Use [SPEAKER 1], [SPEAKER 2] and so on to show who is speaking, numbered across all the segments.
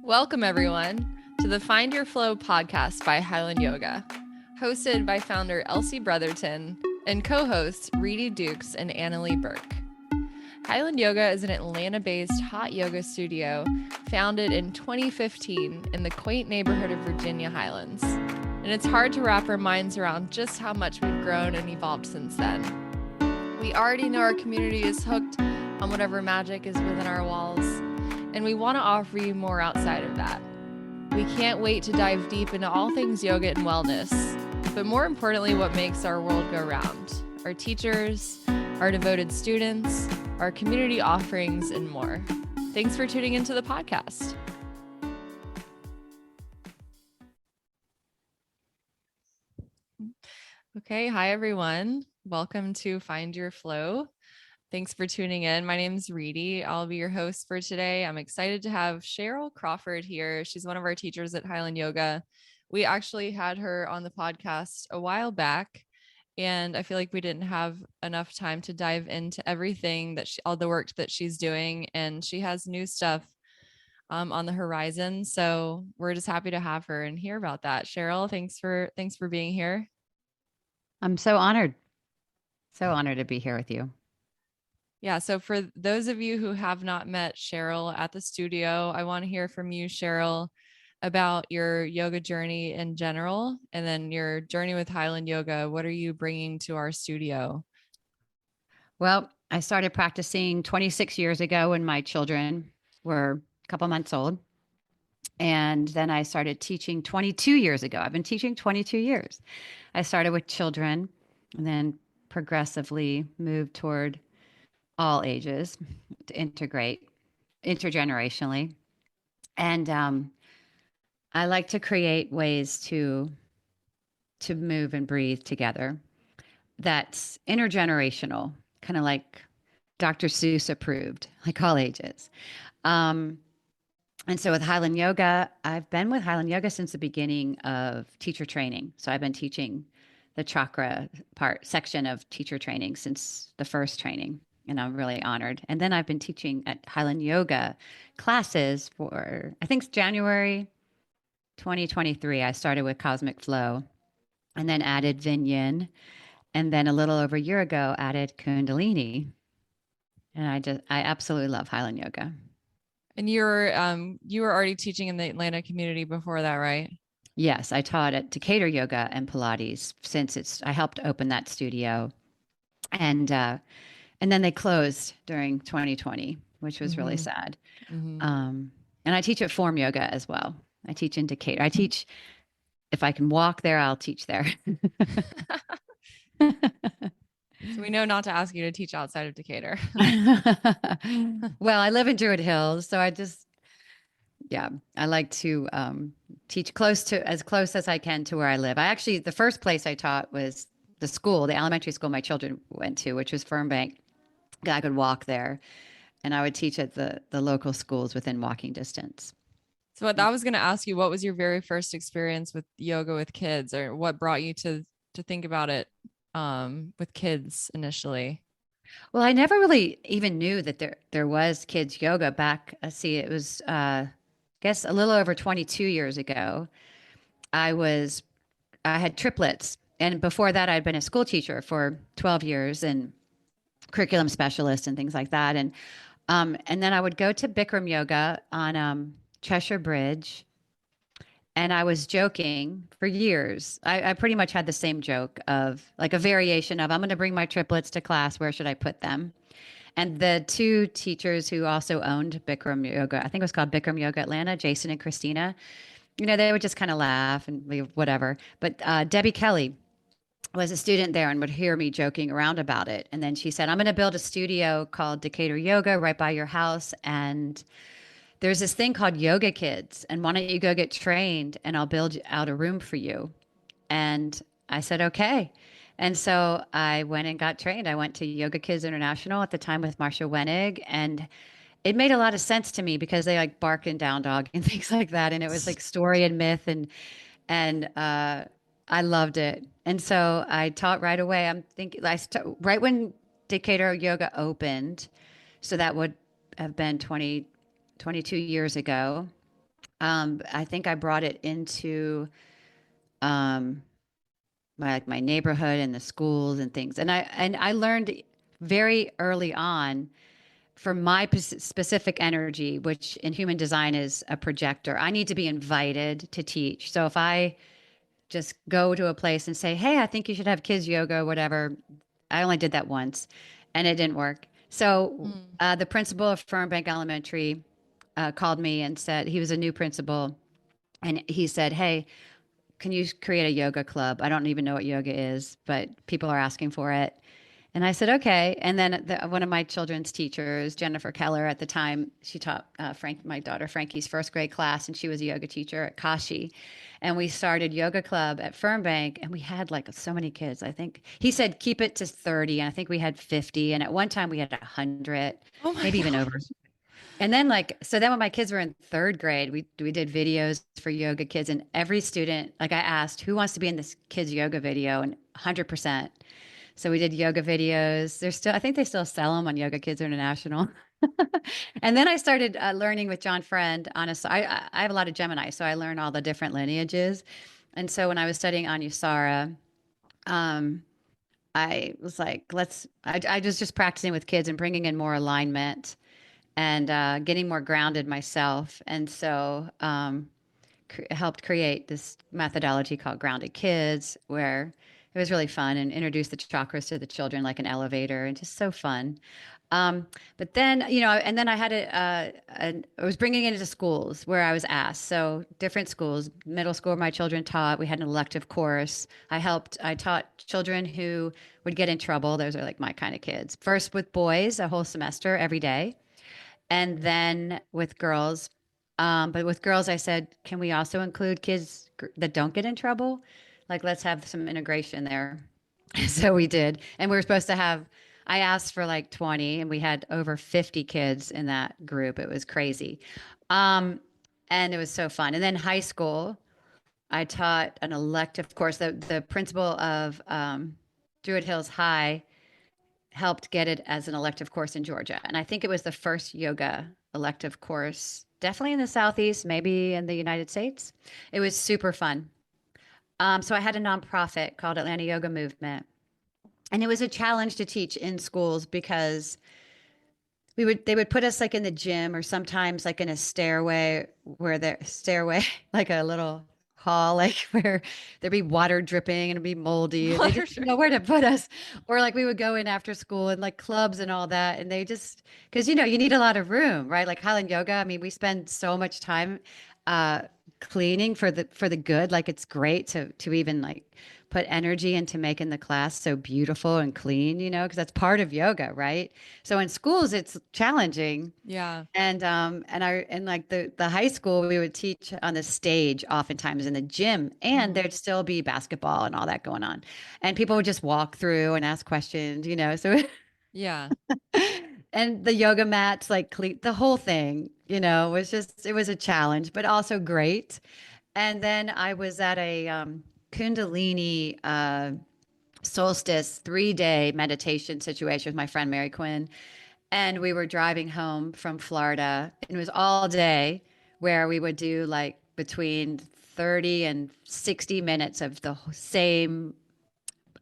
[SPEAKER 1] Welcome, everyone, to the Find Your Flow podcast by Highland Yoga, hosted by founder Elsie Brotherton and co-hosts Reedy Dukes and Annalie Burke. Highland Yoga is an Atlanta-based hot yoga studio founded in 2015 in the quaint neighborhood of Virginia Highlands. And it's hard to wrap our minds around just how much we've grown and evolved since then. We already know our community is hooked on whatever magic is within our walls, and we want to offer you more outside of that. We can't wait to dive deep into all things yoga and wellness, but more importantly, what makes our world go round: our teachers, our devoted students, our community offerings, and more. Thanks for tuning into the podcast. Okay, hi everyone. Welcome to Find Your Flow. Thanks for tuning in. My name is Reedy. I'll be your host for today. I'm excited to have Cheryl Crawford here. She's one of our teachers at Highland Yoga. We actually had her on the podcast a while back, and I feel like we didn't have enough time to dive into everything that all the work that she's doing, and she has new stuff on the horizon. So we're just happy to have her and hear about that. Cheryl, thanks for being here.
[SPEAKER 2] I'm so honored. So honored to be here with you.
[SPEAKER 1] Yeah. So for those of you who have not met Cheryl at the studio, I want to hear from you, Cheryl, about your yoga journey in general, and then your journey with Highland Yoga. What are you bringing to our studio?
[SPEAKER 2] Well, I started practicing 26 years ago when my children were a couple months old. And then I started teaching 22 years ago. I've been teaching 22 years. I started with children and then progressively moved toward all ages to integrate intergenerationally. And I like to create ways to move and breathe together that's intergenerational, kind of like Dr. Seuss approved, like all ages. And so with Highland Yoga, I've been with Highland Yoga since the beginning of teacher training. So I've been teaching the chakra section of teacher training since the first training. And I'm really honored. And then I've been teaching at Highland Yoga classes for, I think, January 2023. I started with Cosmic Flow and then added Vinyan. And then a little over a year ago, added Kundalini. And I absolutely love Highland Yoga.
[SPEAKER 1] And you were already teaching in the Atlanta community before that, right?
[SPEAKER 2] Yes, I taught at Decatur Yoga and Pilates since I helped open that studio, and then they closed during 2020, which was really sad. And I teach at Form Yoga as well. I teach in Decatur. I teach, if I can walk there, I'll teach there.
[SPEAKER 1] So we know not to ask you to teach outside of Decatur.
[SPEAKER 2] Well, I live in Druid Hills, so I like to teach as close as I can to where I live. The first place I taught was the elementary school my children went to, which was Fernbank. I could walk there, and I would teach at the local schools within walking distance.
[SPEAKER 1] So I was going to ask you, what was your very first experience with yoga with kids, or what brought you to think about it with kids initially?
[SPEAKER 2] Well, I never really even knew that there was kids yoga back. It was I guess a little over 22 years ago. I had triplets, and before that I'd been a school teacher for 12 years and curriculum specialist and things like that. And then I would go to Bikram yoga on Cheshire Bridge. And I was joking for years. I pretty much had the same joke of like a variation of, I'm going to bring my triplets to class. Where should I put them? And the two teachers who also owned Bikram Yoga, I think it was called Bikram Yoga Atlanta, Jason and Christina, they would just kind of laugh and leave, whatever. But Debbie Kelly was a student there and would hear me joking around about it. And then she said, I'm going to build a studio called Decatur Yoga right by your house. And there's this thing called Yoga Kids, and why don't you go get trained and I'll build out a room for you. And I said, okay. And so I went and got trained. I went to Yoga Kids International at the time with Marsha Wenig, and it made a lot of sense to me because they like bark and down dog and things like that. And it was like story and myth, and I loved it. And so I taught right away. Right when Decatur Yoga opened, so that would have been 22 years ago. I think I brought it into um, my neighborhood and the schools and things. And I learned very early on for my specific energy, which in human design is a projector. I need to be invited to teach. So if I just go to a place and say, "Hey, I think you should have kids yoga, whatever." I only did that once, and it didn't work. So
[SPEAKER 1] Mm.
[SPEAKER 2] the principal of Fernbank Elementary called me and said he was a new principal, and he said, "Hey, can you create a yoga club? I don't even know what yoga is, but people are asking for it." And I said, okay. And then one of my children's teachers, Jennifer Keller, at the time, she taught my daughter Frankie's first grade class, and she was a yoga teacher at Kashi. And we started yoga club at Fernbank, and we had like so many kids. I think he said keep it to 30, and I think we had 50. And at one time we had 100,
[SPEAKER 1] Oh my
[SPEAKER 2] maybe even over.
[SPEAKER 1] gosh.
[SPEAKER 2] And then so then when my kids were in third grade, we did videos for yoga kids, and every student, like I asked, who wants to be in this kids yoga video, and 100%. So we did yoga videos. There's still, I think they still sell them on Yoga Kids International. And then I started learning with John Friend on I have a lot of Gemini, so I learned all the different lineages. And so when I was studying Anusara, um, I was like, I was just practicing with kids and bringing in more alignment and getting more grounded myself. And so helped create this methodology called Grounded Kids, where it was really fun and introduced the chakras to the children like an elevator and just so fun. Um, but then, and then I had I was bringing it into schools where I was asked. So different schools, middle school, where my children taught, we had an elective course. I taught children who would get in trouble. Those are like my kind of kids. First with boys, a whole semester every day, and then with girls. But with girls, I said, can we also include kids that don't get in trouble? Like, let's have some integration there. So we did. And we were supposed to have, I asked for like 20, and we had over 50 kids in that group. It was crazy. Um, and it was so fun. And then high school, I taught an elective course. The principal of Druid Hills High helped get it as an elective course in Georgia. And I think it was the first yoga elective course, definitely in the Southeast, maybe in the United States. It was super fun. So I had a nonprofit called Atlanta Yoga Movement. And it was a challenge to teach in schools because they would put us like in the gym or sometimes like in a stairway where the stairway, like a little hall, like where there'd be water dripping and it'd be moldy and they
[SPEAKER 1] Water
[SPEAKER 2] just didn't know where to put us. Or like we would go in after school and like clubs and all that. And they just, because you need a lot of room, right? Like Highland Yoga, I mean, we spend so much time uh cleaning for the good. Like it's great to even like put energy into making the class so beautiful and clean, because that's part of yoga, right? So in schools, it's challenging.
[SPEAKER 1] Yeah.
[SPEAKER 2] And like the high school, we would teach on the stage, oftentimes in the gym, and
[SPEAKER 1] Mhm.
[SPEAKER 2] there'd still be basketball and all that going on, and people would just walk through and ask questions. So
[SPEAKER 1] Yeah.
[SPEAKER 2] and the yoga mats, like the whole thing, it was a challenge, but also great. And then I was at a Kundalini solstice 3-day meditation situation with my friend Mary Quinn. And we were driving home from Florida, and it was all day where we would do like between 30 and 60 minutes of the same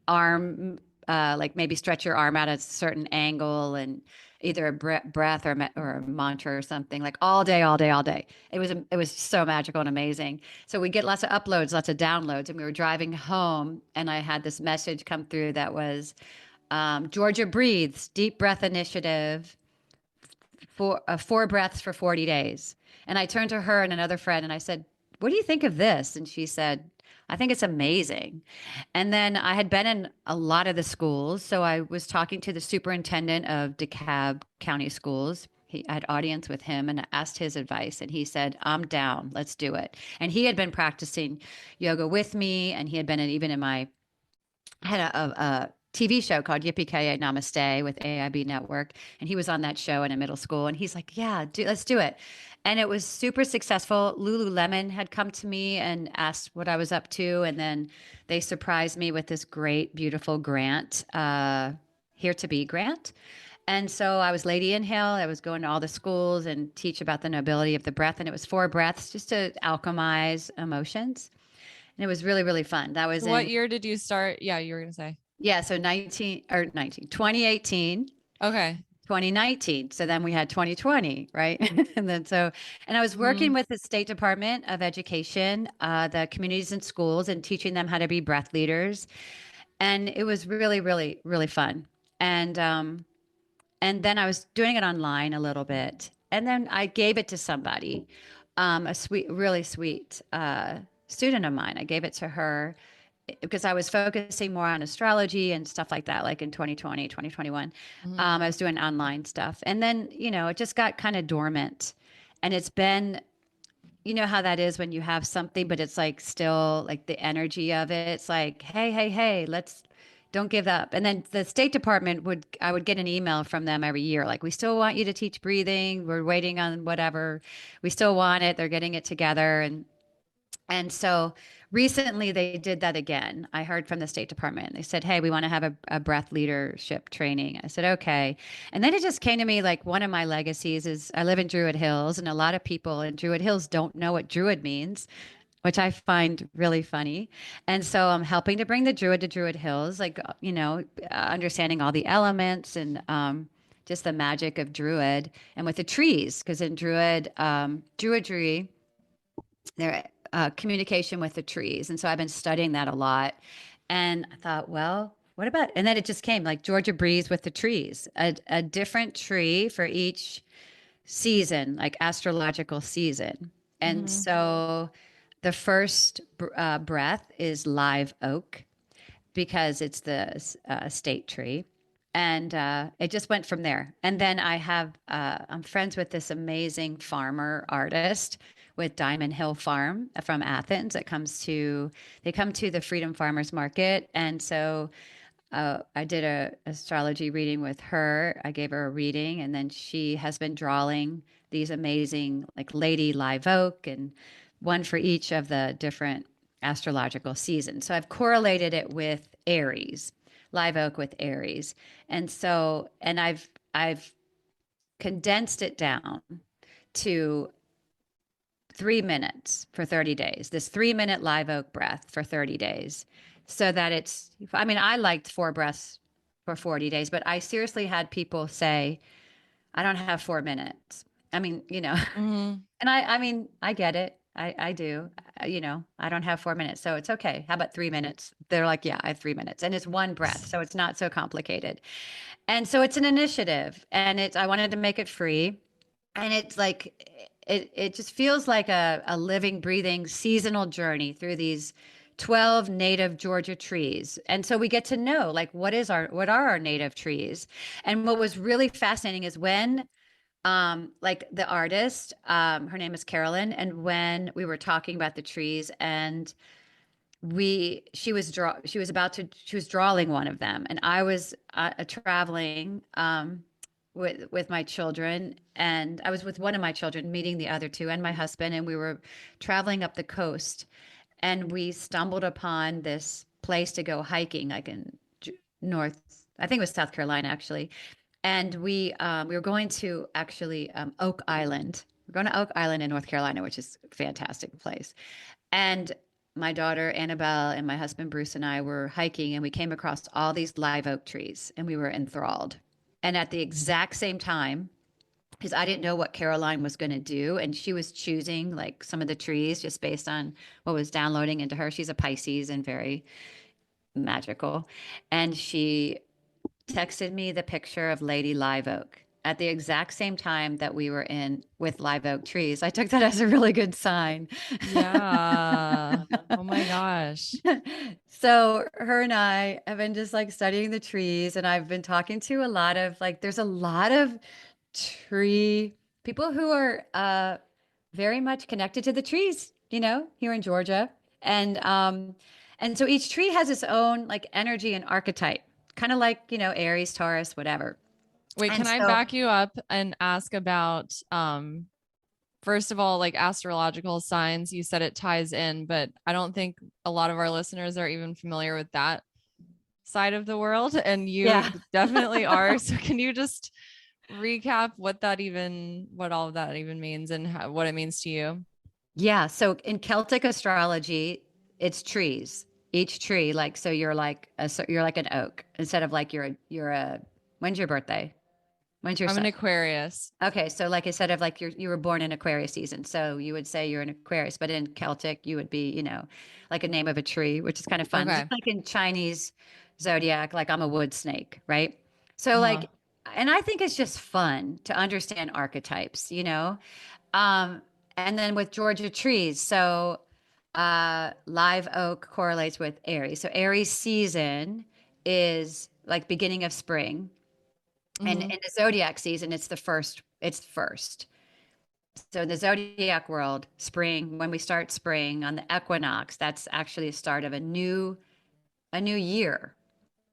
[SPEAKER 2] arm, like maybe stretch your arm out at a certain angle and either a breath or a mantra or something, like all day, all day, all day. It was so magical and amazing. So we get lots of uploads, lots of downloads, and we were driving home, and I had this message come through that was Georgia Breathes Deep Breath Initiative for 4 breaths for 40 days. And I turned to her and another friend and I said, what do you think of this? And she said, I think it's amazing. And then I had been in a lot of the schools. So I was talking to the superintendent of DeKalb County Schools. I had audience with him and asked his advice. And he said, I'm down. Let's do it. And he had been practicing yoga with me. And he had been even in I had a TV show called Yippee Ki Namaste with AIB Network, and he was on that show in a middle school, and he's like, "Yeah, let's do it." And it was super successful. Lululemon had come to me and asked what I was up to, and then they surprised me with this great, beautiful grant, Here to Be grant. And so I was Lady Inhale. I was going to all the schools and teach about the nobility of the breath. And it was 4 breaths just to alchemize emotions. And it was really, really fun. That was
[SPEAKER 1] What
[SPEAKER 2] in,
[SPEAKER 1] year did you start? Yeah, you were gonna say.
[SPEAKER 2] yeah, so 2018,
[SPEAKER 1] Okay.
[SPEAKER 2] 2019. So then we had 2020, right? And then and I was working
[SPEAKER 1] Mhm.
[SPEAKER 2] with the State Department of Education, the communities and schools, and teaching them how to be breath leaders. And it was really, really, really fun. And then I was doing it online a little bit. And then I gave it to somebody, a sweet, really sweet student of mine. I gave it to her because I was focusing more on astrology and stuff like that, like in 2020, 2021.
[SPEAKER 1] Mhm.
[SPEAKER 2] I was doing online stuff. And then, it just got kind of dormant. And it's been, you know how that is when you have something, but it's like still like the energy of it. It's like, hey, hey, hey, let's don't give up. And then the State Department I would get an email from them every year, like, we still want you to teach breathing. We're waiting on whatever. We still want it. They're getting it together. And so recently they did that again. I heard from the State Department. They said, hey, we want to have a breath leadership training. I said, okay. And then it just came to me like one of my legacies is I live in Druid Hills, and a lot of people in Druid Hills don't know what Druid means, which I find really funny. And so I'm helping to bring the Druid to Druid Hills, like, understanding all the elements and, just the magic of Druid and with the trees, because in Druidry, their communication with the trees. And so I've been studying that a lot. And I thought, well, what about, and then it just came like Georgia Breeze with the trees, a different tree for each season, like astrological season. And
[SPEAKER 1] Mhm.
[SPEAKER 2] so the first breath is live oak because it's the state tree. And it just went from there. And then I'm friends with this amazing farmer artist with Diamond Hill Farm from Athens they come to the Freedom Farmers Market. And so I did a astrology reading with her. I gave her a reading, and then she has been drawing these amazing, like Lady Live Oak, and one for each of the different astrological seasons. So I've correlated it with Aries, Live Oak with Aries, and I've condensed it down to 3 minutes for 30 days, this 3 minute live oak breath for 30 days. So that I mean, I liked 4 breaths for 40 days, but I seriously had people say, I don't have 4 minutes. I mean,
[SPEAKER 1] Mhm.
[SPEAKER 2] and I mean, I get it. I do. I don't have 4 minutes. So it's okay. How about 3 minutes? They're like, yeah, I have 3 minutes. And it's one breath. So it's not so complicated. And so it's an initiative, and I wanted to make it free. And it's like it just feels like a living, breathing seasonal journey through these 12 native Georgia trees. And so we get to know like what are our native trees. And what was really fascinating is when like the artist, her name is Carolyn, and when we were talking about the trees, and she was drawing one of them, and I was traveling with my children, and I was with one of my children meeting the other two and my husband, and we were traveling up the coast, and we stumbled upon this place to go hiking like in north, I think it was South Carolina actually. And we were going to actually Oak Island. We're going to Oak Island in North Carolina, which is a fantastic place. And my daughter Annabelle and my husband Bruce and I were hiking, and we came across all these live oak trees, and we were enthralled. And at the exact same time, because I didn't know what Caroline was going to do, and she was choosing like some of the trees just based on what was downloading into her. She's a Pisces and very magical. And she texted me the picture of Lady Live Oak at the exact same time that we were in with live oak trees. I took that as a really good sign.
[SPEAKER 1] Yeah. Oh my gosh.
[SPEAKER 2] So her and I have been just like studying the trees, and I've been talking to a lot of like there's a lot of tree people who are very much connected to the trees, here in Georgia. And so each tree has its own like energy and archetype, kind of like, Aries, Taurus, whatever.
[SPEAKER 1] Wait,
[SPEAKER 2] And
[SPEAKER 1] can I
[SPEAKER 2] so
[SPEAKER 1] back you up and ask about first of all, like astrological signs? You said it ties in, but I don't think a lot of our listeners are even familiar with that. side of the world, and you
[SPEAKER 2] Yeah.
[SPEAKER 1] definitely are. So can you just recap what all of that even means and what it means to you?
[SPEAKER 2] Yeah. So in Celtic astrology, it's trees. Each tree, like so, you're like an oak instead of like you're a. When's your birthday? When's your
[SPEAKER 1] I'm an
[SPEAKER 2] sun?
[SPEAKER 1] Aquarius.
[SPEAKER 2] Okay, so like I said, of like you were born in Aquarius season, so you would say you're an Aquarius, but in Celtic you would be, like a name of a tree, which is kind of fun. Just
[SPEAKER 1] Okay.
[SPEAKER 2] like in Chinese zodiac, like I'm a wood snake, right? So
[SPEAKER 1] Uh-huh.
[SPEAKER 2] like, and I think it's just fun to understand archetypes, Um, and then with Georgia trees, so live oak correlates with Aries. So Aries season is like beginning of spring. And
[SPEAKER 1] Mm-hmm.
[SPEAKER 2] in the zodiac season, it's first. So in the zodiac world, spring, when we start spring on the equinox, that's actually the start of a new year.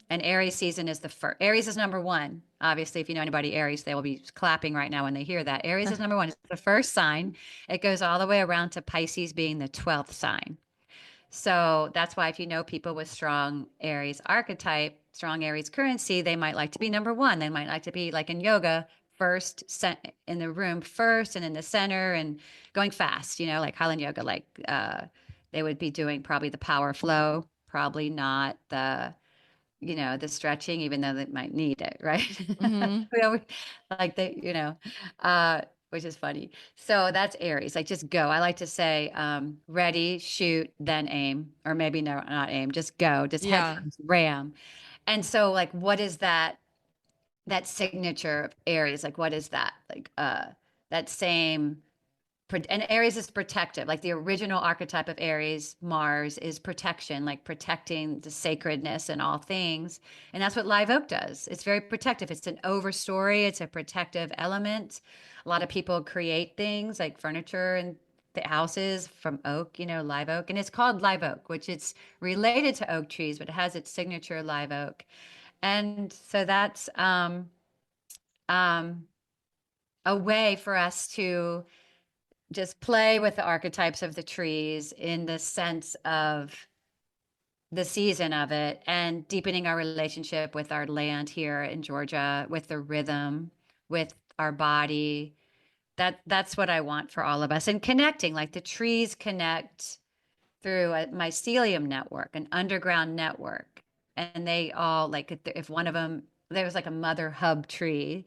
[SPEAKER 2] And Aries season is the first. Aries is number one. Obviously, if you know anybody Aries, they will be clapping right now when they hear that. Aries is number one. It's the first sign. It goes all the way around to Pisces being the 12th sign. So that's why if you know people with strong Aries archetype, strong Aries currency, they might like to be number one. They might like to be like in yoga, first in the room first and in the center and going fast, like Highland yoga, like they would be doing probably the power flow, probably not the stretching, even though they might need it, right?
[SPEAKER 1] Mm-hmm.
[SPEAKER 2] We always like they, uh, which is funny. So that's Aries. Like just go. I like to say, ready, shoot, then aim, or maybe no, not aim. Just go. Just head
[SPEAKER 1] Yeah.
[SPEAKER 2] first, ram. And so, like, what is that signature of Aries? Like, what is that? Like, that same and Aries is protective. Like the original archetype of Aries, Mars, is protection, like protecting the sacredness in all things. And that's what live oak does. It's very protective. It's an overstory, it's a protective element. A lot of people create things like furniture and the houses from oak, live oak. And it's called live oak, which it's related to oak trees, but it has its signature live oak. And so that's um, a way for us to just play with the archetypes of the trees in the sense of the season of it and deepening our relationship with our land here in Georgia, with the rhythm, with our body. That's what I want for all of us. And connecting, like the trees connect through a mycelium network, an underground network. And they all like if one of them there was like a mother hub tree,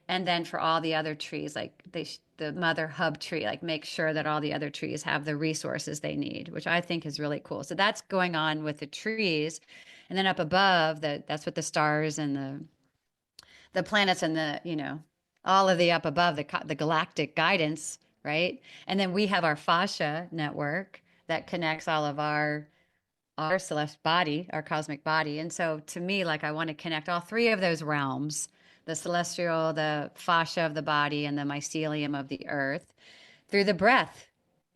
[SPEAKER 2] and then for all the other trees, like the mother hub tree, like make sure that all the other trees have the resources they need, which I think is really cool. So that's going on with the trees, and then up above that's what the stars and the planets and all of the up above the galactic guidance, right? And then we have our fascia network that connects all of our celestial body, our cosmic body. And so to me, like I want to connect all three of those realms, the celestial, the fascia of the body, and the mycelium of the earth through the breath.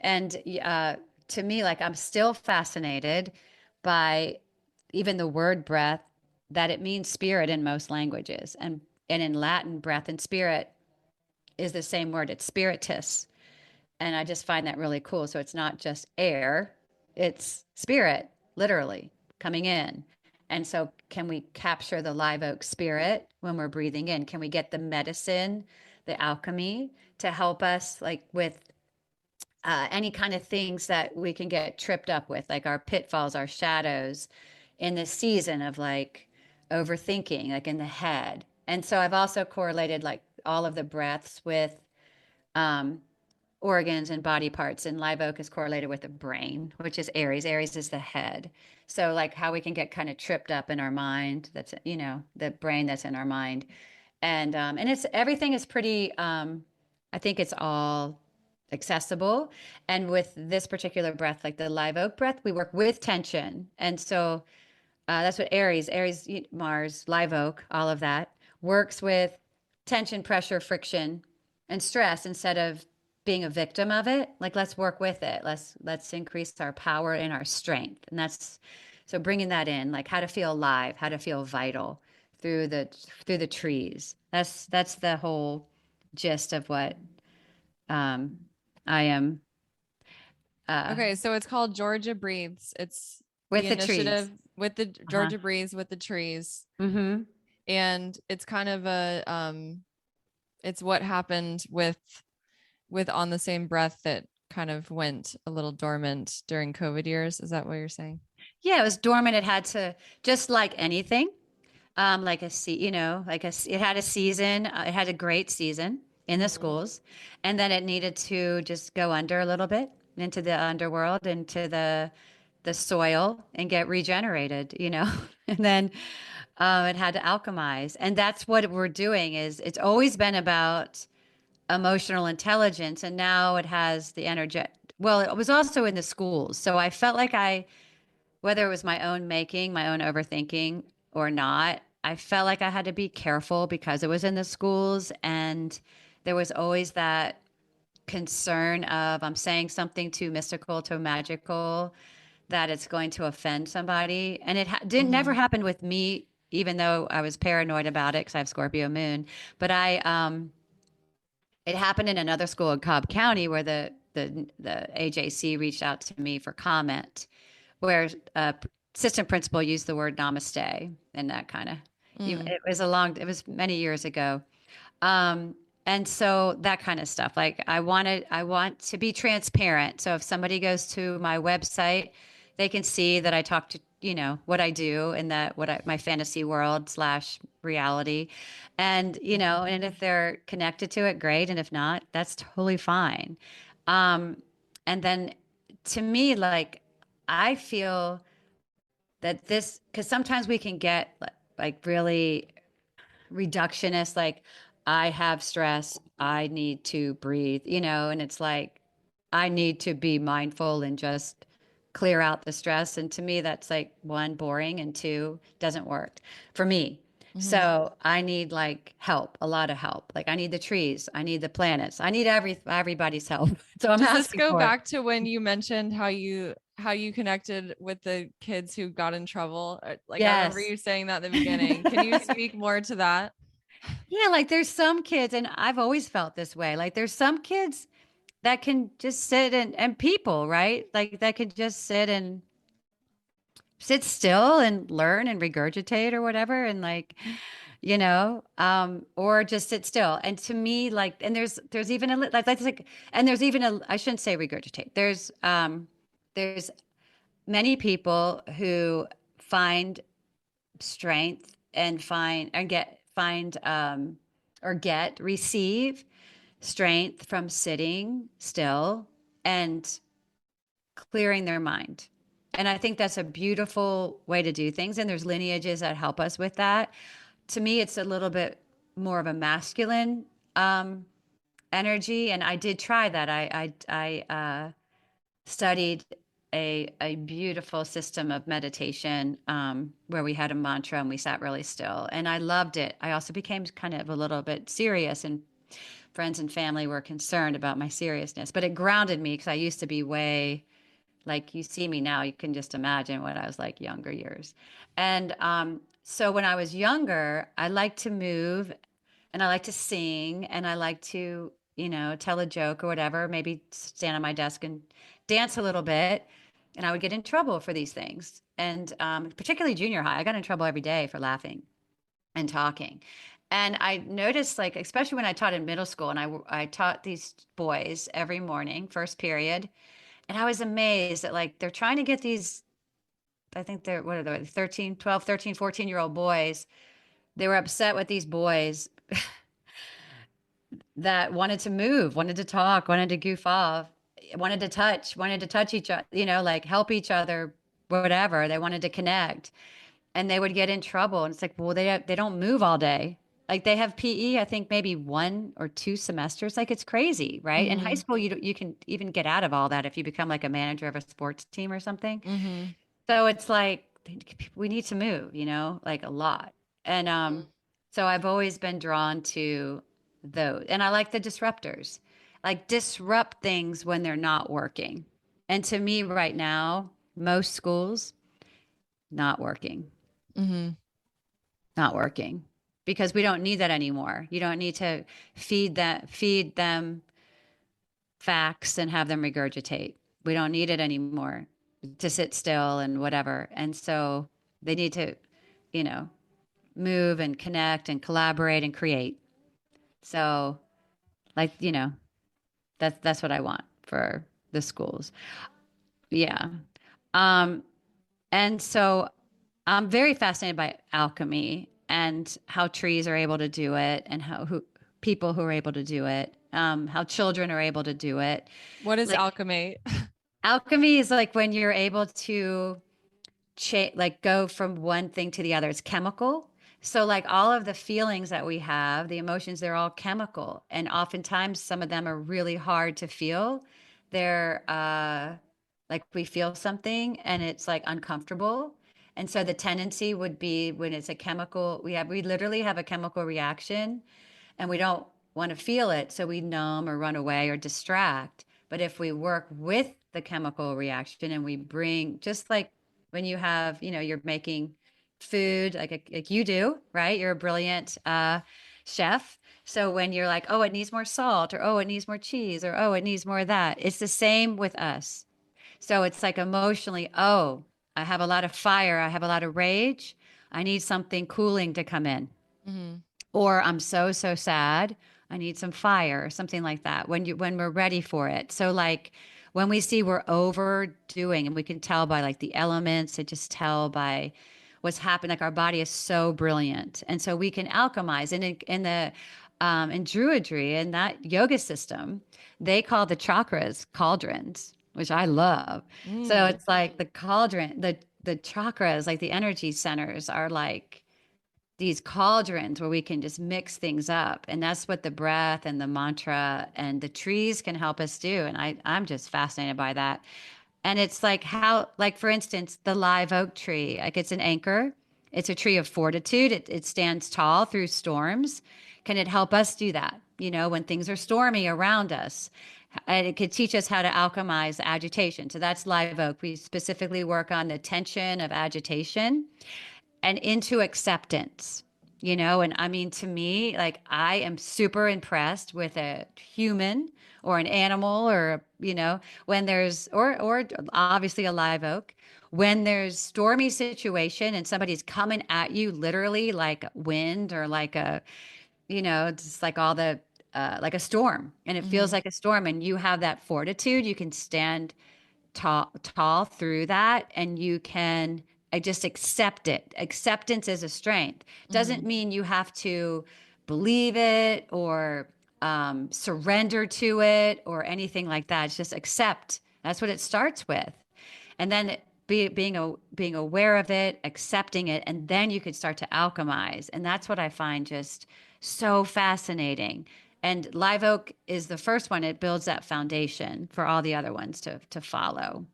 [SPEAKER 2] And to me, like I'm still fascinated by even the word breath, that it means spirit in most languages. And in Latin, breath and spirit is the same word. It's spiritus. And I just find that really cool. So it's not just air, it's spirit, literally coming in. And so, can we capture the live oak spirit when we're breathing in? Can we get the medicine, the alchemy to help us, like with any kind of things that we can get tripped up with, like our pitfalls, our shadows in this season of like overthinking, like in the head? And so, I've also correlated like all of the breaths with um, organs and body parts, and live oak is correlated with the brain, which is Aries. Aries is the head. So like how we can get kind of tripped up in our mind, that's the brain that's in our mind. And it's everything is pretty I think it's all accessible. And with this particular breath, like the live oak breath, we work with tension. And so that's what Aries, Mars, live oak, all of that works with tension, pressure, friction, and stress instead of being a victim of it. Like let's work with it. Let's increase our power and our strength. And that's so bringing that in, like how to feel alive, how to feel vital through the trees. That's the whole gist of what um, I am uh,
[SPEAKER 1] Okay, so it's called Georgia Breathes. It's the
[SPEAKER 2] with the
[SPEAKER 1] initiative.
[SPEAKER 2] trees.
[SPEAKER 1] with the
[SPEAKER 2] Uh-huh.
[SPEAKER 1] Georgia breeze with the trees.
[SPEAKER 2] Mm-hmm.
[SPEAKER 1] And it's kind of a it's what happened with On the Same Breath that kind of went a little dormant during COVID years. Is that what you're saying?
[SPEAKER 2] Yeah, it was dormant. It had to, just like anything, like it had a season. It had a great season in the
[SPEAKER 1] Mm-hmm.
[SPEAKER 2] schools, and then it needed to just go under a little bit into the underworld, into the soil, and get regenerated. And then it had to alchemize, and that's what we're doing. Is it's always been about emotional intelligence, and now it has the energy. Well, it was also in the schools, so I felt like whether it was my own making, my own overthinking or not, I felt like I had to be careful because it was in the schools. And there was always that concern of I'm saying something too mystical, too magical, that it's going to offend somebody. And it didn't never
[SPEAKER 1] Mm-hmm.
[SPEAKER 2] happen with me, even though I was paranoid about it because I have Scorpio moon. But it happened in another school in Cobb County where the AJC reached out to me for comment, where assistant principal used the word namaste, and that kind of,
[SPEAKER 1] Mm.
[SPEAKER 2] it was many years ago. Um, and so that kind of stuff. Like I want to be transparent. So if somebody goes to my website, they can see that I talk to, what I do in my fantasy world slash reality. And, and if they're connected to it, great. And if not, that's totally fine. Um, and then to me, like, I feel that because sometimes we can get like really reductionist, like, I have stress, I need to breathe, and it's like, I need to be mindful and just clear out the stress. And to me, that's like one, boring, and two, doesn't work for me.
[SPEAKER 1] Mm-hmm.
[SPEAKER 2] So I need like help, a lot of help. Like I need the trees, I need the planets, I need everybody's help. So I'm
[SPEAKER 1] Does this
[SPEAKER 2] asking
[SPEAKER 1] go
[SPEAKER 2] for it.
[SPEAKER 1] back to when you mentioned how you connected with the kids who got in trouble? Like I remember
[SPEAKER 2] Yes.
[SPEAKER 1] you saying that at the beginning. Can you speak more to that?
[SPEAKER 2] Yeah, like there's some kids, and I've always felt this way. Like there's some kids that can just sit and people, right? Like that can just sit still and learn and regurgitate or whatever. And like, or just sit still. And to me, like, and there's even like, and there's even I shouldn't say regurgitate. There's many people who find strength and receive strength from sitting still and clearing their mind. And I think that's a beautiful way to do things. And there's lineages that help us with that. To me, it's a little bit more of a masculine energy. And I did try that. I studied a beautiful system of meditation where we had a mantra and we sat really still. And I loved it. I also became kind of a little bit serious, and friends and family were concerned about my seriousness, but it grounded me because I used to be way, like, you see me now, you can just imagine what I was like younger years. And so when I was younger, I liked to move and I like to sing and I like to, tell a joke or whatever, maybe stand on my desk and dance a little bit. And I would get in trouble for these things. And particularly junior high, I got in trouble every day for laughing and talking. And I noticed, like, especially when I taught in middle school, and I taught these boys every morning, first period. And I was amazed that, like, they're trying to get these, I think they're, what are they, 13, 12, 13, 14-year-old boys. They were upset with these boys that wanted to move, wanted to talk, wanted to goof off, wanted to touch each other, like help each other, whatever. They wanted to connect, and they would get in trouble. And it's like, well, they don't move all day. Like they have PE, I think maybe 1 or 2 semesters. Like it's crazy, right? In high
[SPEAKER 1] Mm-hmm.
[SPEAKER 2] school, you can even get out of all that if you become like a manager of a sports team or something.
[SPEAKER 1] Mm-hmm.
[SPEAKER 2] So it's like we need to move, like a lot. And so I've always been drawn to those. And I like the disruptors. Like disrupt things when they're not working. And to me right now, most schools not working.
[SPEAKER 1] Mm-hmm.
[SPEAKER 2] Not working. Because we don't need that anymore. You don't need to feed them facts and have them regurgitate. We don't need it anymore to sit still and whatever. And so They need to, you know, move and connect and collaborate and create. So, like, that's what I want for the schools. Yeah. Um, and so I'm very fascinated by alchemy and how trees are able to do it and how people who are able to do it, how children are able to do it.
[SPEAKER 1] What is
[SPEAKER 2] Like
[SPEAKER 1] alchemy?
[SPEAKER 2] alchemy is like when you're able to like go from one thing to the other. It's chemical. So like all of the feelings that we have, the emotions, they're all chemical. And oftentimes some of them are really hard to feel. They're like we feel something and it's like uncomfortable. And so the tendency would be when it's a chemical, we literally have a chemical reaction and we don't want to feel it. So we numb or run away or distract. But if we work with the chemical reaction and we bring, just like when you have, you're making food like you do, right? You're a brilliant chef. So when you're like, oh, it needs more salt, or oh, it needs more cheese, or oh, it needs more of that, it's the same with us. So it's like emotionally, oh, I have a lot of fire, I have a lot of rage. I need something cooling to come in.
[SPEAKER 1] Hmm.
[SPEAKER 2] Or I'm so sad. I need some fire or something like that when we're ready for it. So like when we see we're overdoing and we can tell by like the elements, and just tell by what's happened. Like our body is so brilliant. And so we can alchemize. And in Druidry, in that yoga system, they call the chakras cauldrons, which I love. So
[SPEAKER 1] Mm.
[SPEAKER 2] it's like the cauldron, the chakras, like the energy centers are like these cauldrons where we can just mix things up. And that's what the breath and the mantra and the trees can help us do. And I'm just fascinated by that. And it's like how, like, for instance, the live oak tree, like it's an anchor. It's a tree of fortitude. It stands tall through storms. Can it help us do that? When things are stormy around us, and it could teach us how to alchemize agitation. So that's live oak. We specifically work on the tension of agitation and into acceptance. And I mean, to me, like I am super impressed with a human or an animal, or when there's, or obviously a live oak, when there's stormy situation and somebody's coming at you literally like wind, or like just like all the like a storm, and it feels
[SPEAKER 1] Hmm.
[SPEAKER 2] like a storm, and you have that fortitude, you can stand tall through that, and you can just accept it. Acceptance is a strength. Doesn't
[SPEAKER 1] Hmm.
[SPEAKER 2] mean you have to believe it or surrender to it or anything like that. It's just accept. That's what it starts with. And then being aware of it, accepting it, and then you could start to alchemize. And that's what I find just so fascinating. And live oak is the first one. It builds that foundation for all the other ones to follow.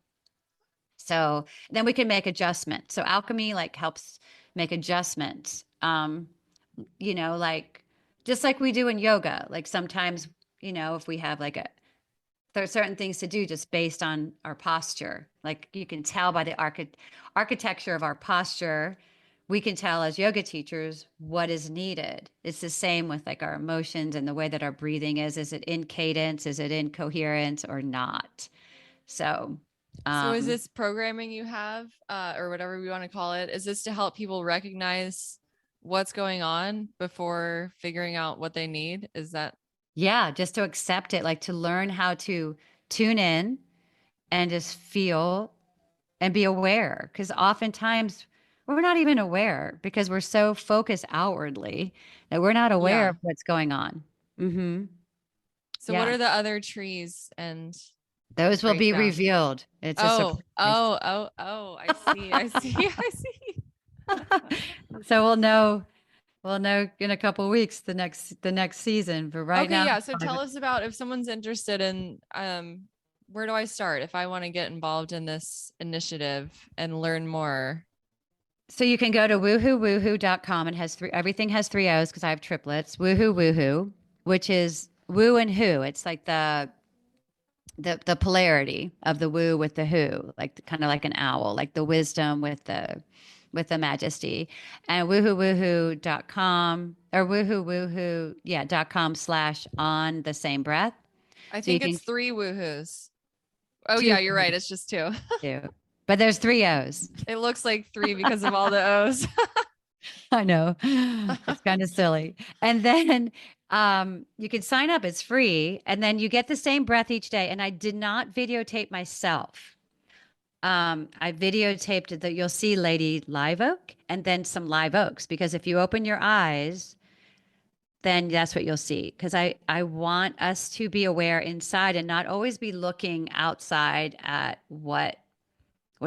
[SPEAKER 2] So then we can make adjustments. So alchemy like helps make adjustments. Like just like we do in yoga. Like sometimes, if we have like there are certain things to do just based on our posture. Like you can tell by the architecture of our posture, we can tell as yoga teachers what is needed. It's the same with like our emotions and the way that our breathing is. Is it in cadence? Is it in coherence or not? So,
[SPEAKER 1] So is
[SPEAKER 2] um,
[SPEAKER 1] this programming you have, or whatever we want to call it, is this to help people recognize what's going on before figuring out what they need? Is that
[SPEAKER 2] yeah, just to accept it, like to learn how to tune in and just feel and be aware. Because oftentimes we're not even aware because we're so focused outwardly that we're not aware
[SPEAKER 1] yeah.
[SPEAKER 2] of what's going on. Mm-hmm.
[SPEAKER 1] So what
[SPEAKER 2] Yeah.
[SPEAKER 1] are the other trees and
[SPEAKER 2] Those will be
[SPEAKER 1] breakdown?
[SPEAKER 2] revealed. It's a
[SPEAKER 1] Oh,
[SPEAKER 2] surprise.
[SPEAKER 1] oh, oh, oh, I see. I see. I see.
[SPEAKER 2] So we'll know in a couple of weeks the next season. But right
[SPEAKER 1] Okay,
[SPEAKER 2] now,
[SPEAKER 1] yeah. So tell us about if someone's interested in where do I start if I want to get involved in this initiative and learn more?
[SPEAKER 2] so you can go to woohoowoohoo.com. It has everything has three O's because I have triplets. Woohoo woohoo, which is woo and who. It's like the polarity of the woo with the who, like kind of like an owl, like the wisdom with the majesty. And woohoowoohoo.com or woohoo yeah, .com/ on the same breath.
[SPEAKER 1] I
[SPEAKER 2] So you
[SPEAKER 1] think
[SPEAKER 2] can
[SPEAKER 1] it's three woohoos. Oh
[SPEAKER 2] do
[SPEAKER 1] yeah, you're right. It's just two.
[SPEAKER 2] do. but there's 3 O's.
[SPEAKER 1] It looks like 3 because of all the O's.
[SPEAKER 2] I know. It's kind of silly. And then you can sign up, it's free, and then you get the same breath each day. And I did not videotape myself. I videotaped that you'll see Lady Live Oak and then some live oaks because if you open your eyes, then that's what you'll see. Because I want us to be aware inside and not always be looking outside at what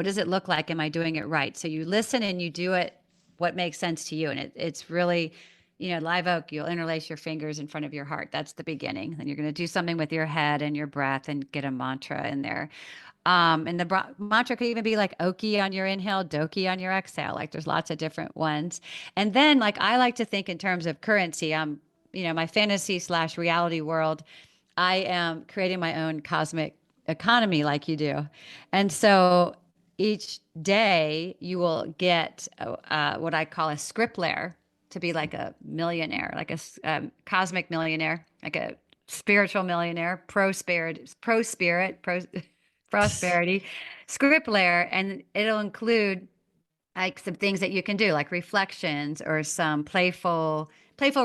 [SPEAKER 2] does it look like? Am I doing it right? So you listen and you do it what makes sense to you. And it's really, live oak, you'll interlace your fingers in front of your heart. That's the beginning. Then you're going to do something with your head and your breath and get a mantra in there. And the mantra could even be like Oki on your inhale, Doki on your exhale. Like there's lots of different ones. And then like I like to think in terms of currency. My fantasy / reality world, I am creating my own cosmic economy like you do. And so each day you will get what I call a script layer to be like a millionaire, like a cosmic millionaire, like a spiritual millionaire, prosperity script layer, and it'll include like some things that you can do like reflections or some playful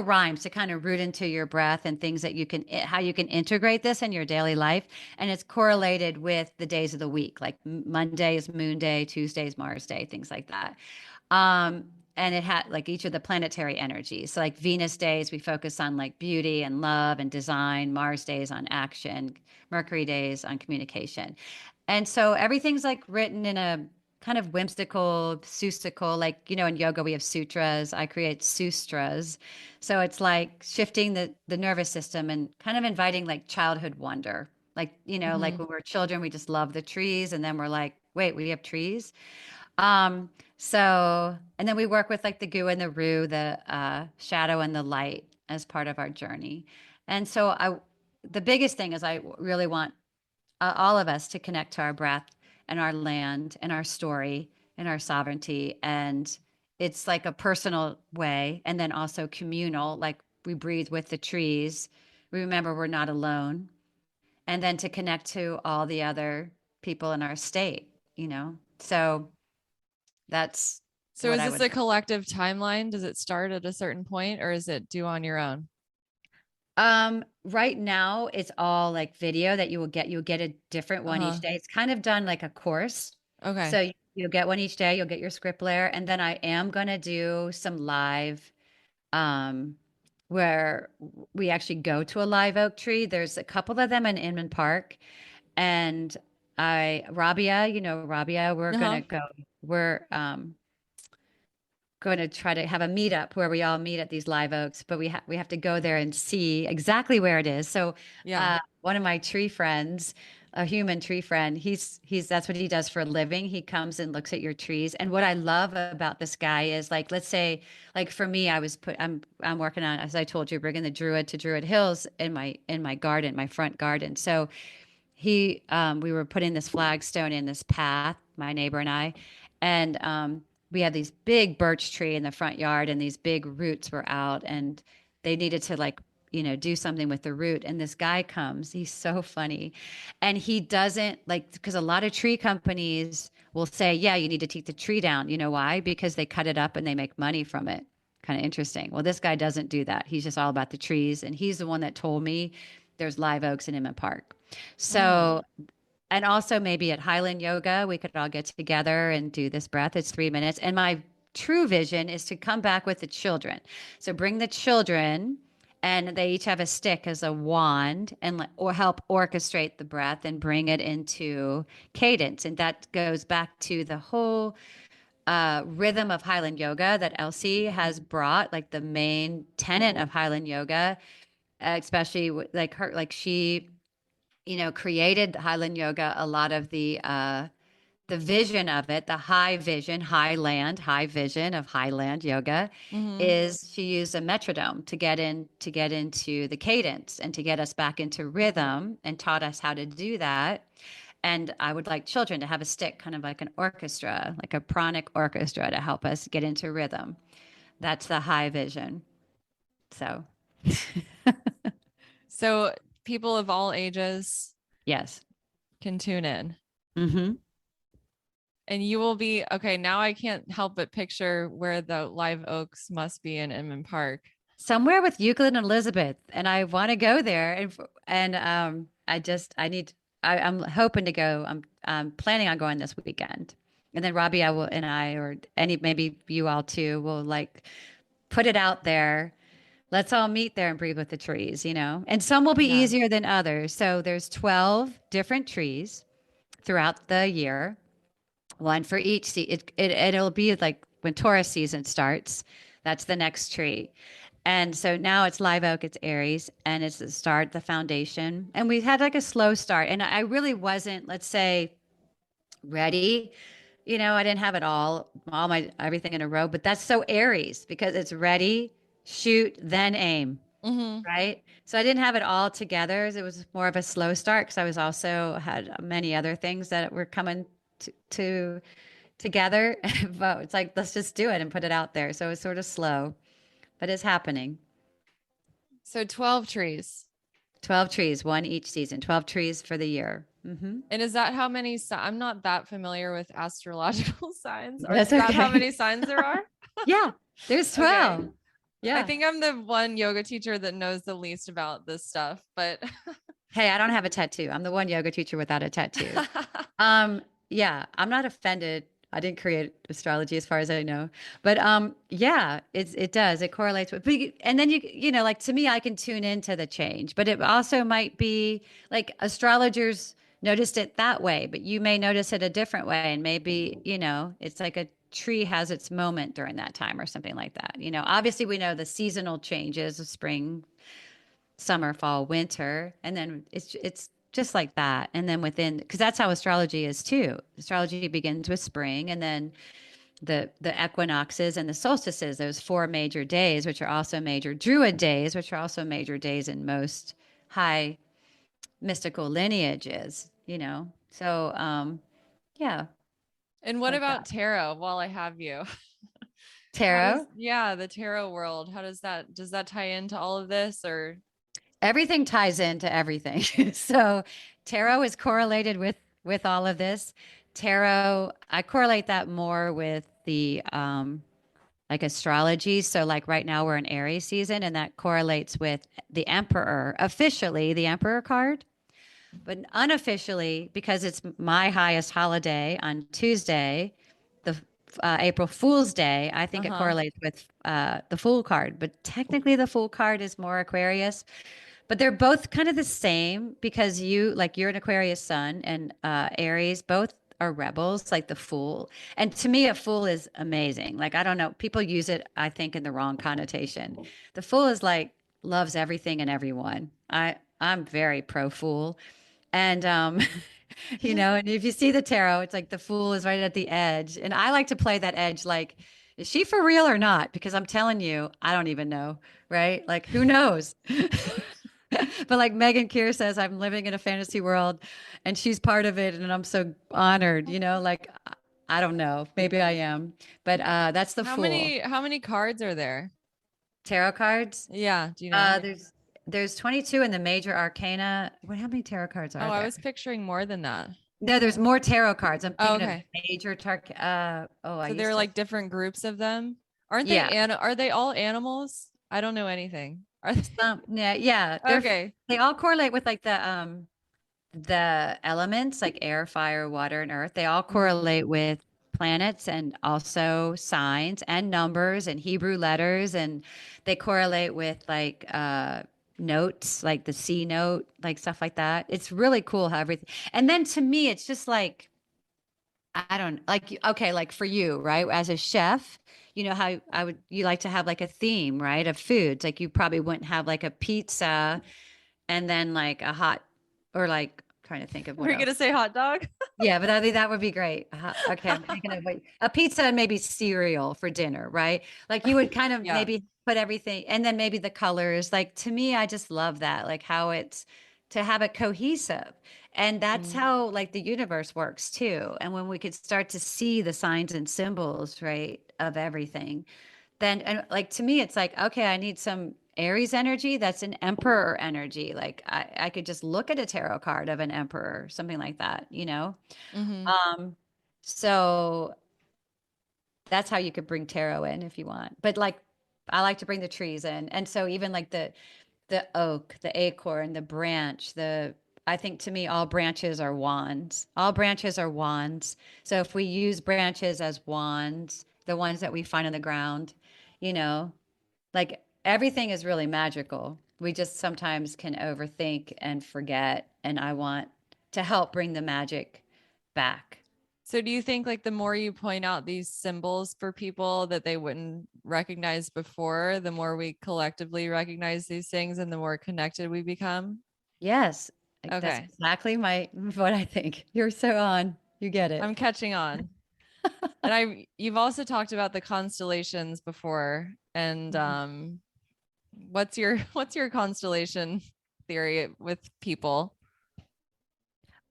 [SPEAKER 2] rhymes to kind of root into your breath and things that you can how you can integrate this in your daily life, and it's correlated with the days of the week, like Monday is Moon Day, Tuesday is Mars Day, things like that. And it had like each of the planetary energies. So like Venus days, we focus on like beauty and love and design. Mars days on action. Mercury days on communication. And so everything's like written in a kind of whimsical, sustical, like, in yoga we have sutras. I create sustras. So it's like shifting the nervous system and kind of inviting like childhood wonder. Like, like
[SPEAKER 1] Mhm.
[SPEAKER 2] when we're children, we just love the trees. And then we're like, wait, we have trees? And then we work with like the gu and the ru, the shadow and the light as part of our journey. And so the biggest thing is I really want all of us to connect to our breath and our land and our story and our sovereignty. And it's like a personal way and then also communal, like we breathe with the trees. We remember we're not alone. And then to connect to all the other people in our state. So that's
[SPEAKER 1] So
[SPEAKER 2] what
[SPEAKER 1] is
[SPEAKER 2] I
[SPEAKER 1] this
[SPEAKER 2] would.
[SPEAKER 1] a collective timeline? Does it start at a certain point or is it due on your own?
[SPEAKER 2] Right now it's all like video that you'll get a different one each
[SPEAKER 1] Uh-huh.
[SPEAKER 2] day. It's kind of done like a course.
[SPEAKER 1] Okay.
[SPEAKER 2] So you'll get one each day, you'll get your script layer, and then I am gonna do some live um where we actually go to a live oak tree. There's a couple of them in Inman Park, and Rabia, we're
[SPEAKER 1] Uh-huh.
[SPEAKER 2] gonna go. We're going to try to have a meetup where we all meet at these live oaks, but we have to go there and see exactly where it is. So,
[SPEAKER 1] Yeah.
[SPEAKER 2] one of my tree friends, a human tree friend, he's that's what he does for a living. He comes and looks at your trees. And what I love about this guy is like, let's say, like for me, I'm working on, as I told you, bringing the Druid to Druid Hills in my garden, my front garden. So we were putting this flagstone in this path, my neighbor and I, and we had these big birch tree in the front yard, and these big roots were out, and they needed to like do something with the root. And this guy comes, he's so funny, and he doesn't like, because a lot of tree companies will say, yeah, you need to take the tree down. You know why? Because they cut it up and they make money from it. Kind of interesting. Well, this guy doesn't do that. He's just all about the trees, and he's the one that told me there's live oaks in Emmett Park.
[SPEAKER 1] Mm.
[SPEAKER 2] So, and also maybe at Highland Yoga, we could all get together and do this breath. It's 3 minutes. And my true vision is to come back with the children. So bring the children, and they each have a stick as a wand, and or help orchestrate the breath and bring it into cadence. And that goes back to the whole rhythm of Highland Yoga that Elsie has brought, like the main tenet of Highland Yoga, especially like her, like she created Highland Yoga. A lot of the vision of it, the high vision of Highland Yoga,
[SPEAKER 1] Mm-hmm.
[SPEAKER 2] is she used a metronome to get into the cadence and to get us back into rhythm, and taught us how to do that. And I would like children to have a stick, kind of like an orchestra, like a pranic orchestra, to help us get into rhythm. That's the high vision. So,
[SPEAKER 1] So people of all ages
[SPEAKER 2] yes.
[SPEAKER 1] can tune in.
[SPEAKER 2] Mm-hmm.
[SPEAKER 1] And you will be okay. Now I can't help but picture where the live oaks must be in Inman Park.
[SPEAKER 2] Somewhere with Euclid and Elizabeth, and I want to go there. And I'm hoping to go. I'm planning on going this weekend, and then Robbie, I or any maybe you all too will like put it out there. Let's all meet there and breathe with the trees, you know. And some will be
[SPEAKER 1] Yeah.
[SPEAKER 2] easier than others. So there's 12 different trees throughout the year, one for each. It'll be like when Taurus season starts. That's the next tree. And so now it's live oak, it's Aries, and it's the start, the foundation. And we had like a slow start. And I really wasn't, let's say, ready. You know, I didn't have it all my everything in a row, but that's so Aries because it's ready, shoot, then aim,
[SPEAKER 1] Mm-hmm.
[SPEAKER 2] right? So I didn't have it all together. It was more of a slow start because I was also had many other things that were coming to together. But it's like, let's just do it and put it out there. So it's sort of slow, but it's happening.
[SPEAKER 1] So 12 trees.
[SPEAKER 2] 12 trees, one each season, 12 trees for the year.
[SPEAKER 1] And is that how many? I'm not that familiar with astrological signs. Or is
[SPEAKER 2] That's
[SPEAKER 1] that how
[SPEAKER 2] okay.
[SPEAKER 1] many signs there are?
[SPEAKER 2] Yeah, there's
[SPEAKER 1] Okay.
[SPEAKER 2] 12.
[SPEAKER 1] I
[SPEAKER 2] Yeah.
[SPEAKER 1] think I'm the one yoga teacher that knows the least about this stuff, but
[SPEAKER 2] Hey, I don't have a tattoo. I'm the one yoga teacher without a tattoo. Um, yeah, I'm not offended. I didn't create astrology as far as I know. But yeah, it does. It correlates with and then you know, like to me, I can tune into the change, but it also might be like astrologers noticed it that way, but you may notice it a different way. And maybe, you know, it's like a tree has its moment during that time or something like that. You know, obviously we know the seasonal changes of spring, summer, fall, winter, and then it's just like that. And then within, because that's how astrology is too. Astrology begins with spring, and then the equinoxes and the solstices, those four major days, which are also major Druid days, which are also major days in most high mystical lineages. You know, so yeah,
[SPEAKER 1] and what
[SPEAKER 2] like
[SPEAKER 1] about
[SPEAKER 2] that.
[SPEAKER 1] tarot while I have you? How does,
[SPEAKER 2] Tarot.
[SPEAKER 1] yeah, the tarot world, how does that tie into all of this or
[SPEAKER 2] Everything ties into everything. So tarot is correlated with all of this. Tarot, I correlate that more with the like astrology. So like right now we're in Aries season and that correlates with the Emperor. Officially, the Emperor card, but unofficially because it's my highest holiday on Tuesday, the April Fool's Day, I think it
[SPEAKER 1] uh-huh.
[SPEAKER 2] correlates with the Fool card. But technically, the Fool card is more Aquarius, but they're both kind of the same because you're an Aquarius sun and Aries, both are rebels, like the Fool. And to me, a Fool is amazing. Like, I don't know, people use it, I think, in the wrong connotation. The Fool is like loves everything and everyone. I'm very pro Fool. And you know, and if you see the tarot, it's like the Fool is right at the edge. And I like to play that edge like, is she for real or not? Because I'm telling you, I don't even know, right? Like, who knows? But like Megan Keir says, I'm living in a fantasy world and she's part of it. And I'm so honored, you know, like I don't know, maybe I am, but that's the Fool.
[SPEAKER 1] How many cards are there?
[SPEAKER 2] Tarot cards.
[SPEAKER 1] Yeah, do you know?
[SPEAKER 2] There's 22 in the major arcana. How many tarot cards
[SPEAKER 1] Oh,
[SPEAKER 2] are
[SPEAKER 1] I
[SPEAKER 2] there?
[SPEAKER 1] was picturing more than that.
[SPEAKER 2] No, there's more tarot cards. I'm
[SPEAKER 1] Oh,
[SPEAKER 2] thinking of
[SPEAKER 1] okay.
[SPEAKER 2] major oh, I
[SPEAKER 1] So there
[SPEAKER 2] used
[SPEAKER 1] are
[SPEAKER 2] to,
[SPEAKER 1] like different groups of them. Aren't they
[SPEAKER 2] yeah.
[SPEAKER 1] are they all animals? I don't know anything. Are they?
[SPEAKER 2] Yeah,
[SPEAKER 1] Okay.
[SPEAKER 2] they all correlate with like the elements like air, fire, water, and earth. They all
[SPEAKER 1] Mhm.
[SPEAKER 2] correlate with planets and also signs and numbers and Hebrew letters, and they correlate with like notes, like the C note, like stuff like that. It's really cool how everything. And then to me, it's just like I don't like okay, like for you, right? As a chef, you know how I would you like to have like a theme, right? Of foods. Like you probably wouldn't have like a pizza and then like a hot or like trying to think of
[SPEAKER 1] Were
[SPEAKER 2] what
[SPEAKER 1] you
[SPEAKER 2] else.
[SPEAKER 1] gonna say hot dog?
[SPEAKER 2] Yeah, but I think that would be great. Okay, I'm thinking of like a pizza and maybe cereal for dinner, right? Like you would kind of
[SPEAKER 1] Yeah.
[SPEAKER 2] maybe put everything and then maybe the colors. Like to me, I just love that, like how it's to have it cohesive. And that's
[SPEAKER 1] Mm.
[SPEAKER 2] how like the universe works too. And when we could start to see the signs and symbols, right, of everything, then and like to me it's like okay, I need some Aries energy. That's an emperor energy. Like I could just look at a tarot card of an emperor, something like that, you know.
[SPEAKER 1] Hmm.
[SPEAKER 2] um So that's how you could bring tarot in if you want. But like I like to bring the trees in. And so even like the oak, the acorn, the branch, the I think to me all branches are wands. All branches are wands. So if we use branches as wands, the ones that we find on the ground, you know, like everything is really magical. We just sometimes can overthink and forget. And I want to help bring the magic back.
[SPEAKER 1] So do you think like the more you point out these symbols for people that they wouldn't recognize before, the more we collectively recognize these things and the more connected we become?
[SPEAKER 2] Yes, like, that's
[SPEAKER 1] Okay.
[SPEAKER 2] exactly my what I think. You're so on. You get it.
[SPEAKER 1] I'm catching on. And you've also talked about the constellations before. And
[SPEAKER 2] Mhm.
[SPEAKER 1] what's your constellation theory with people?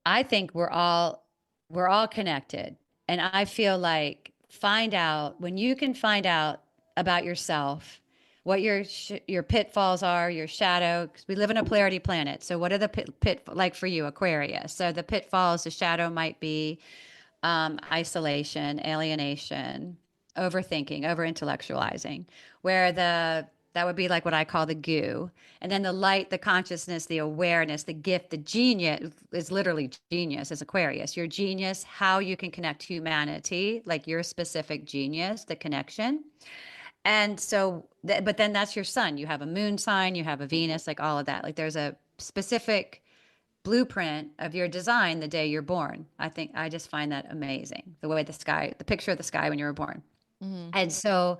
[SPEAKER 2] I think we're all connected. And I feel like find out when you can find out about yourself, what your pitfalls are, your shadow, because we live in a polarity planet. So what are the pit like for you, Aquarius? So the pitfalls, the shadow might be isolation, alienation, overthinking, over intellectualizing, where that would be like what I call the goo. And then the light, the consciousness, the awareness, the gift, the genius is literally genius is Aquarius. Your genius, how you can connect humanity, like your specific genius, the connection. And so, but then that's your sun. You have a moon sign, you have a Venus, like all of that. Like there's a specific blueprint of your design the day you're born. I think I just find that amazing. The way the sky, the picture of the sky when you were born.
[SPEAKER 1] Mm-hmm.
[SPEAKER 2] And so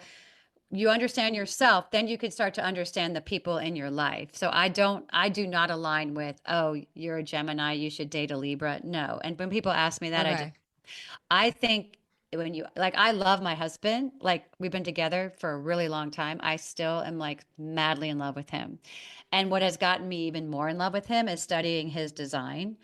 [SPEAKER 2] you understand yourself, then you can start to understand the people in your life. So I do not align with, oh, you're a Gemini, you should date a Libra. No. And when people ask me that,
[SPEAKER 1] Okay.
[SPEAKER 2] I think when you like, I love my husband. Like, we've been together for a really long time. I still am like madly in love with him. And what has gotten me even more in love with him is studying his design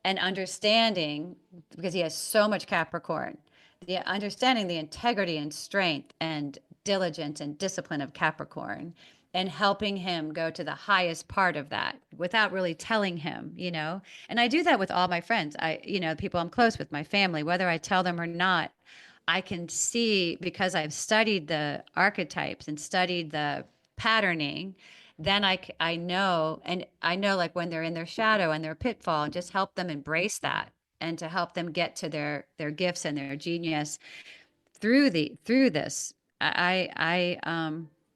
[SPEAKER 2] and understanding, because he has so much Capricorn, the understanding the integrity and strength and diligence and discipline of Capricorn and helping him go to the highest part of that without really telling him, you know. And I do that with all my friends. The people I'm close with, my family, whether I tell them or not, I can see because I've studied the archetypes and studied the patterning. Then I know, and I know like when they're in their shadow and their pitfall, and just help them embrace that and to help them get to their gifts and their genius through this.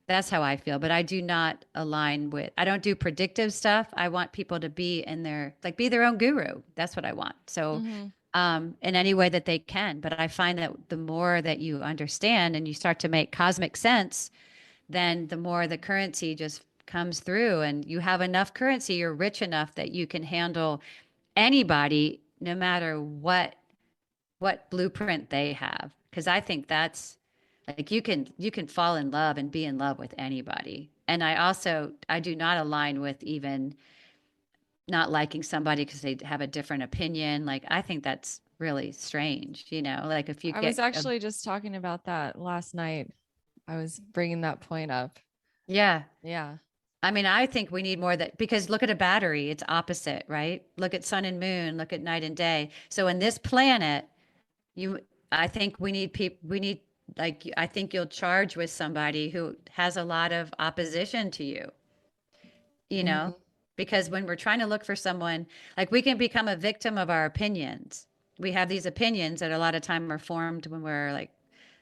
[SPEAKER 2] That's how I feel, but I do not align with, I don't do predictive stuff. I want people to be in their, like, be their own guru. That's what I want. So,
[SPEAKER 1] Mm-hmm.
[SPEAKER 2] in any way that they can. But I find that the more that you understand and you start to make cosmic sense, then the more the currency just comes through and you have enough currency, you're rich enough that you can handle anybody, no matter what blueprint they have, because I think that's like you can fall in love and be in love with anybody. And I do not align with even not liking somebody because they have a different opinion. Like I think that's really strange, like if you
[SPEAKER 1] I was
[SPEAKER 2] get
[SPEAKER 1] actually just talking about that last night. I was bringing that point up.
[SPEAKER 2] yeah.
[SPEAKER 1] Yeah.
[SPEAKER 2] I mean, I think we need more that because look at a battery, it's opposite, right? Look at sun and moon, look at night and day. So in this planet, You, I think we need, like, I think you'll charge with somebody who has a lot of opposition to you, you know,
[SPEAKER 1] Mm-hmm.
[SPEAKER 2] because when we're trying to look for someone, like, we can become a victim of our opinions. We have these opinions that a lot of time are formed when we're like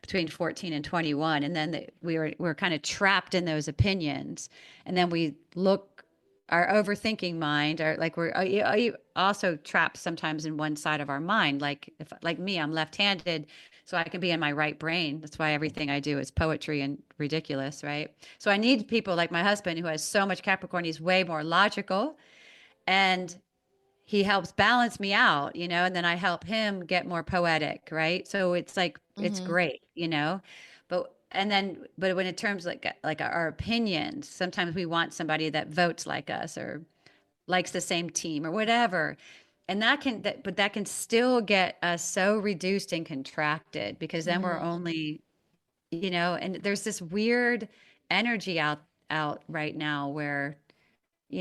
[SPEAKER 2] between 14 and 21. And then we're kind of trapped in those opinions. And then we look, our overthinking mind, or like are you also trapped sometimes in one side of our mind. Like if like me, I'm left-handed, so I can be in my right brain. That's why everything I do is poetry and ridiculous, right? So I need people like my husband who has so much Capricorn. He's way more logical and he helps balance me out, and then I help him get more poetic, right? So it's like it's
[SPEAKER 1] Mm-hmm.
[SPEAKER 2] great, but when it terms like our opinions, sometimes we want somebody that votes like us or likes the same team or whatever. And but that can still get us so reduced and contracted because then we're
[SPEAKER 1] Mm-hmm.
[SPEAKER 2] only, and there's this weird energy out right now where we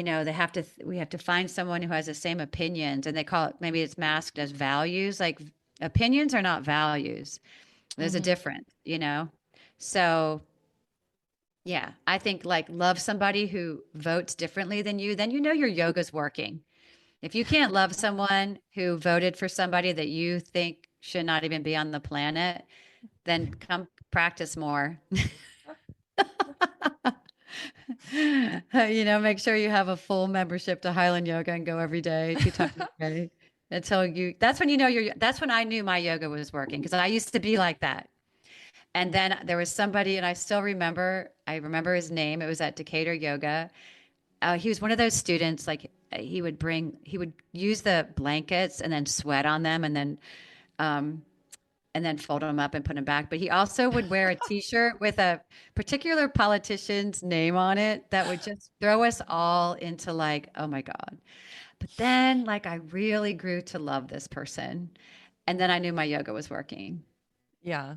[SPEAKER 2] have to find someone who has the same opinions, and they call it, maybe it's masked as values, like Opinions are not values. There's a
[SPEAKER 1] Mm-hmm.
[SPEAKER 2] difference, you know? So yeah, I think like love somebody who votes differently than you, then you know your yoga's working. If you can't love someone who voted for somebody that you think should not even be on the planet, then come practice more. Make sure you have a full membership to Highland Yoga and go every day, 2 times a day until that's when you know that's when I knew my yoga was working because I used to be like that. And then there was somebody, and I remember his name. It was at Decatur Yoga. He was one of those students, like he would use the blankets and then sweat on them um, and then fold them up and put them back. But he also would wear a t-shirt with a particular politician's name on it that would just throw us all into like, oh my God. But then like I really grew to love this person. And then I knew my yoga was working.
[SPEAKER 1] Yeah.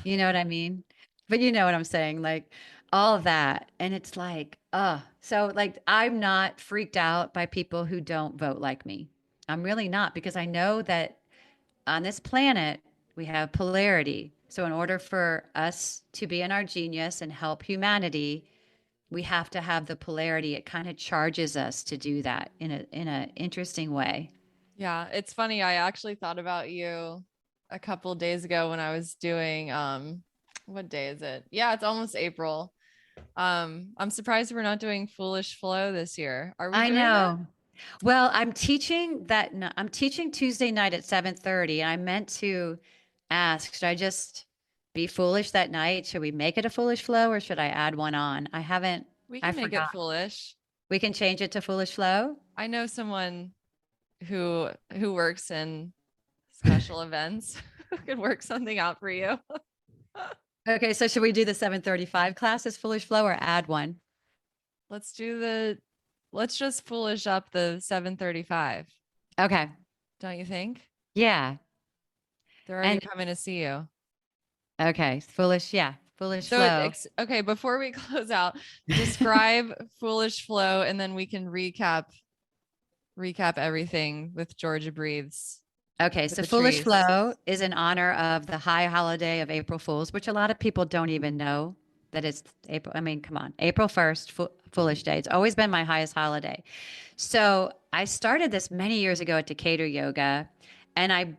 [SPEAKER 2] You know what I mean? But you know what I'm saying? Like all of that. And it's like, so like I'm not freaked out by people who don't vote like me. I'm really not because I know that on this planet, we have polarity. So, in order for us to be in our genius and help humanity, we have to have the polarity. It kind of charges us to do that in a interesting way.
[SPEAKER 1] Yeah, it's funny. I actually thought about you a couple days ago when I was doing what day is it? Yeah, it's almost April. I'm surprised we're not doing Foolish Flow this year. Are we
[SPEAKER 2] I
[SPEAKER 1] doing that?
[SPEAKER 2] know. Well, I'm teaching Tuesday night at 7:30. And I meant to ask, should I just be foolish that night? Should we make it a foolish flow or should I add one on?
[SPEAKER 1] We
[SPEAKER 2] I
[SPEAKER 1] can make it
[SPEAKER 2] forgot.
[SPEAKER 1] foolish.
[SPEAKER 2] We can change it to foolish flow.
[SPEAKER 1] I know someone who works in special events who could work something out for you.
[SPEAKER 2] Okay, so should we do the 7:35 class as foolish flow or add one?
[SPEAKER 1] Let's do the let's just foolish up the 7:35.
[SPEAKER 2] Okay.
[SPEAKER 1] Don't you think?
[SPEAKER 2] Yeah.
[SPEAKER 1] They're already
[SPEAKER 2] And
[SPEAKER 1] coming to see you.
[SPEAKER 2] okay, foolish, yeah, foolish
[SPEAKER 1] So
[SPEAKER 2] flow.
[SPEAKER 1] okay, before we close out, describe foolish flow and then we can recap everything with Georgia Breathes
[SPEAKER 2] Okay,
[SPEAKER 1] with
[SPEAKER 2] so
[SPEAKER 1] the
[SPEAKER 2] foolish
[SPEAKER 1] trees.
[SPEAKER 2] flow is in honor of the high holiday of April Fools, which a lot of people don't even know that it's April. I mean, come on, April 1st, Foolish Day. It's always been my highest holiday. So I started this many years ago at Decatur Yoga, and I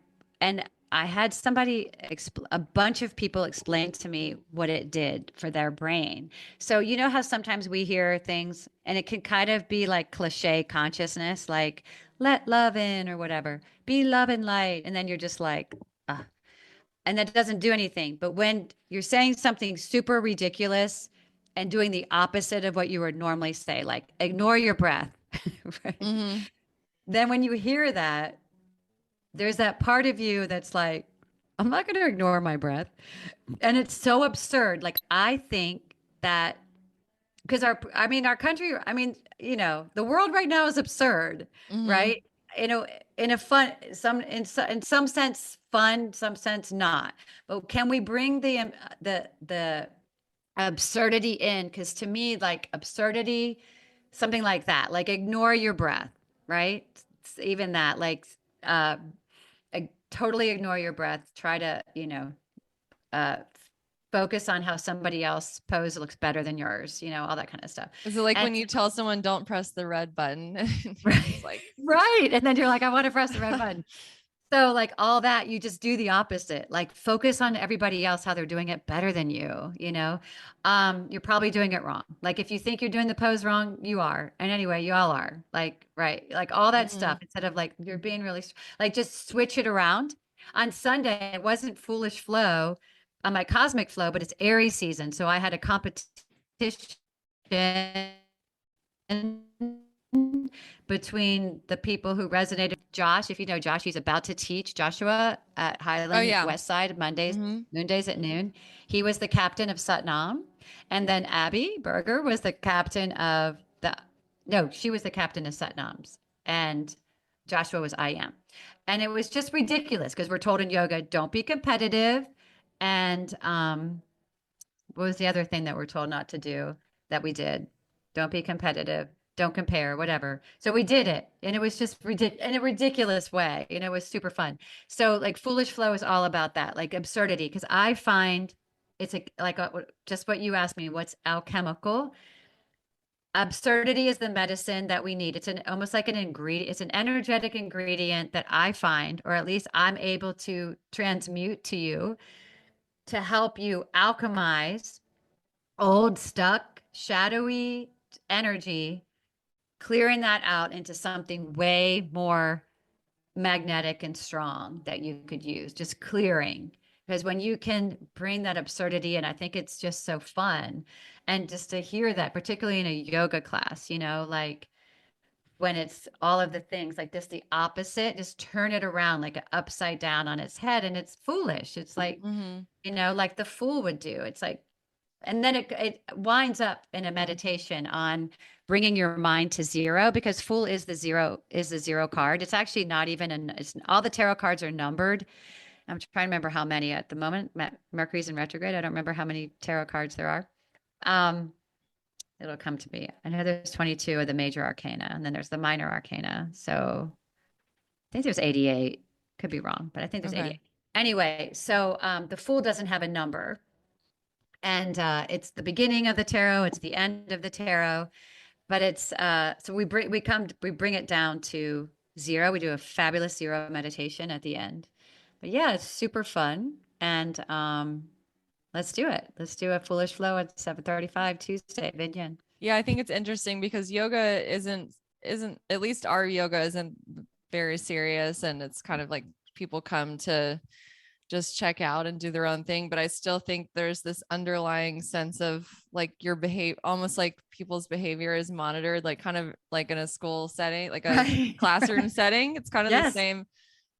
[SPEAKER 2] had a bunch of people explain to me what it did for their brain. So you know how sometimes we hear things, and it can kind of be like cliche consciousness, like let love in or whatever, be love and light, and then you're just like, ah, and that doesn't do anything. But when you're saying something super ridiculous and doing the opposite of what you would normally say, like ignore your breath, right?
[SPEAKER 1] Mm-hmm.
[SPEAKER 2] Then when you hear that, there's that part of you that's like, I'm not going to ignore my breath. And it's so absurd. Like, I think that because our country, the world right now is absurd,
[SPEAKER 1] Mm-hmm.
[SPEAKER 2] right? You know, in a fun, in some sense fun, some sense not. But can we bring the absurdity in? Because to me, like absurdity, something like that, like ignore your breath, right? It's even that, like, uh, totally ignore your breath. Try to, uh, focus on how somebody else pose looks better than yours, all that kind of stuff.
[SPEAKER 1] Is it like
[SPEAKER 2] And
[SPEAKER 1] when you tell someone don't press the red button and you're
[SPEAKER 2] right,
[SPEAKER 1] just like
[SPEAKER 2] right. And then you're like, I want to press the red button. So like all that, you just do the opposite. Like focus on everybody else, how they're doing it better than you. You're probably doing it wrong. Like if you think you're doing the pose wrong, you are. And anyway, you all are. Like, right. Like all that
[SPEAKER 1] mm-hmm.
[SPEAKER 2] stuff instead of like you're being really like just switch it around. On Sunday, it wasn't foolish flow on my cosmic flow, but it's Aries season. So I had a competition between the people who resonated. Josh, if you know Josh, he's about to teach Joshua at
[SPEAKER 1] Oh
[SPEAKER 2] Highland
[SPEAKER 1] yeah.
[SPEAKER 2] West Side Mondays,
[SPEAKER 1] Mm-hmm.
[SPEAKER 2] noondays at noon. He was the captain of Satnam. And then Abby Berger was the captain of no, she was the captain of Satnams. And Joshua was I am. And it was just ridiculous because we're told in yoga, don't be competitive. And what was the other thing that we're told not to do that we did? Don't be competitive. don't compare, whatever. So we did it, and it was just in a ridiculous way, and it was super fun. So like Foolish Flow is all about that, like absurdity, because I find it's just what you asked me, what's alchemical. Absurdity is the medicine that we need. It's an almost like an ingredient. It's an energetic ingredient that I find, or at least I'm able to transmute to you to help you alchemize old, stuck, shadowy energy, clearing that out into something way more magnetic and strong that you could use, just clearing. Because when you can bring that absurdity in, I think it's just so fun. And just to hear that, particularly in a yoga class, like when it's all of the things like this, the opposite, just turn it around like an upside down on its head. And it's foolish. It's like,
[SPEAKER 1] Mm-hmm.
[SPEAKER 2] like the fool would do. It's like, and then it winds up in a meditation on bringing your mind to zero, because fool is the zero card. It's actually not even all the tarot cards are numbered. I'm trying to remember how many at the moment. Mercury's in retrograde. I don't remember how many tarot cards there are. Um, it'll come to me. I know there's 22 of the major arcana, and then there's the minor arcana. So I think there's 88. Could be wrong, but I think there's
[SPEAKER 1] Okay.
[SPEAKER 2] 88. Anyway, so the fool doesn't have a number, and it's the beginning of the tarot, it's the end of the tarot, but it's so we bring it down to zero. We do a fabulous zero meditation at the end. But yeah, it's super fun, and let's do it. Let's do a Foolish Flow at 7:35 Tuesday, Vinyan.
[SPEAKER 1] Yeah, I think it's interesting because yoga isn't at least our yoga isn't very serious, and it's kind of like people come to just check out and do their own thing. But I still think there's this underlying sense of like your behavior, almost like people's behavior is monitored, like kind of like in a school setting, like a
[SPEAKER 2] Right.
[SPEAKER 1] classroom setting. It's kind of the
[SPEAKER 2] Yes.
[SPEAKER 1] same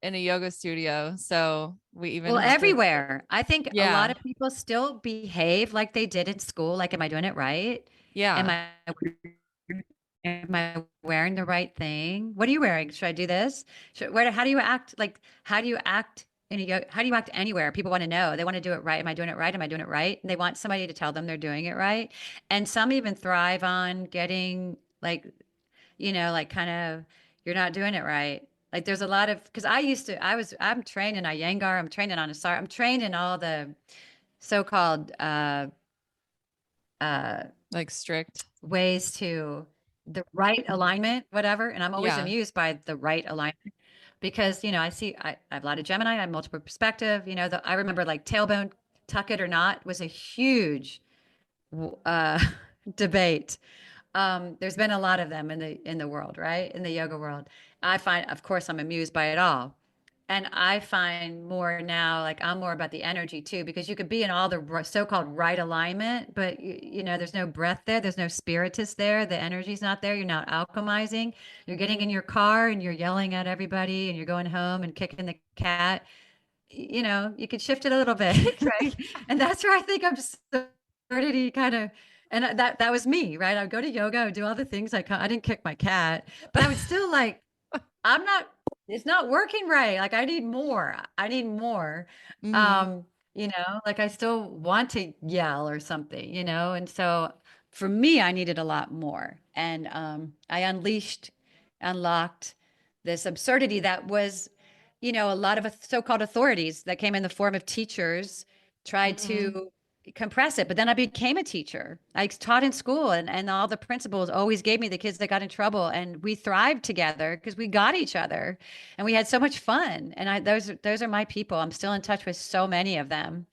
[SPEAKER 1] in a yoga studio. So we even
[SPEAKER 2] Well,
[SPEAKER 1] have to,
[SPEAKER 2] everywhere. I think a lot
[SPEAKER 1] yeah,
[SPEAKER 2] of people still behave like they did in school. Like, am I doing it right? Am
[SPEAKER 1] yeah,
[SPEAKER 2] I wearing the right thing? What are you wearing? Should I do this? How do you act? Like, how do you act how do you act anywhere? People want to know. They want to do it right. Am I doing it right? Am I doing it right? And they want somebody to tell them they're doing it right. And some even thrive on getting like, like kind of, you're not doing it right. Like there's a lot of, because I'm trained in Iyengar, I'm trained in Anusar, I'm trained in all the so-called uh,
[SPEAKER 1] like strict.
[SPEAKER 2] ways to the right alignment, whatever. And I'm always
[SPEAKER 1] Yeah.
[SPEAKER 2] amused by the right alignment because, I have a lot of Gemini, I have multiple perspective, I remember like tailbone, tuck it or not was a huge uh, debate. There's been a lot of them in the world, right? In the yoga world. I find, of course, I'm amused by it all. And I find more now, like I'm more about the energy too, because you could be in all the so-called right alignment, but there's no breath there, there's no spiritus there, the energy's not there, you're not alchemizing. You're getting in your car and you're yelling at everybody and you're going home and kicking the cat. You could shift it a little bit, right? And that's where I think I'm just absurdity kind of, and that was me, right? I would go to yoga, I would do all the things I didn't kick my cat, but I would still like, I'm not, it's not working right. Like I need more. I need more.
[SPEAKER 1] Mm-hmm.
[SPEAKER 2] Like I still want to yell or something, and so for me, I needed a lot more. And I unlocked this absurdity that was, a lot of so-called authorities that came in the form of teachers tried
[SPEAKER 1] Mm-hmm.
[SPEAKER 2] to compress it. But then I became a teacher. I taught in school, and all the principals always gave me the kids that got in trouble, and we thrived together because we got each other and we had so much fun. And those are my people. I'm still in touch with so many of them.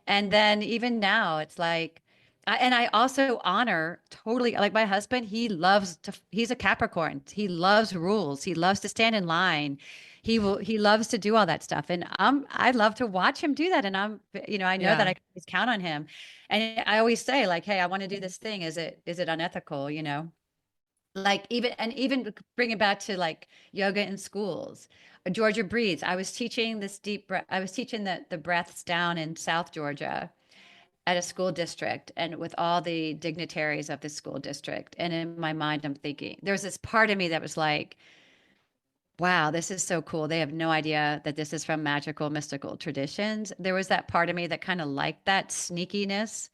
[SPEAKER 2] And then even now it's like and I also honor totally like my husband, he's a Capricorn. He loves rules. He loves to stand in line. He loves to do all that stuff. And I love to watch him do that. And I know that
[SPEAKER 1] Yeah.
[SPEAKER 2] I can always count on him. And I always say like, hey, I want to do this thing. Is it unethical? Like even bring it back to like yoga in schools. Georgia breathes. I was teaching this deep breath. I was teaching the breaths down in South Georgia at a school district and with all the dignitaries of the school district. And in my mind, I'm thinking, there was this part of me that was like, wow, this is so cool. They have no idea that this is from magical, mystical traditions. There was that part of me that kind of liked that sneakiness,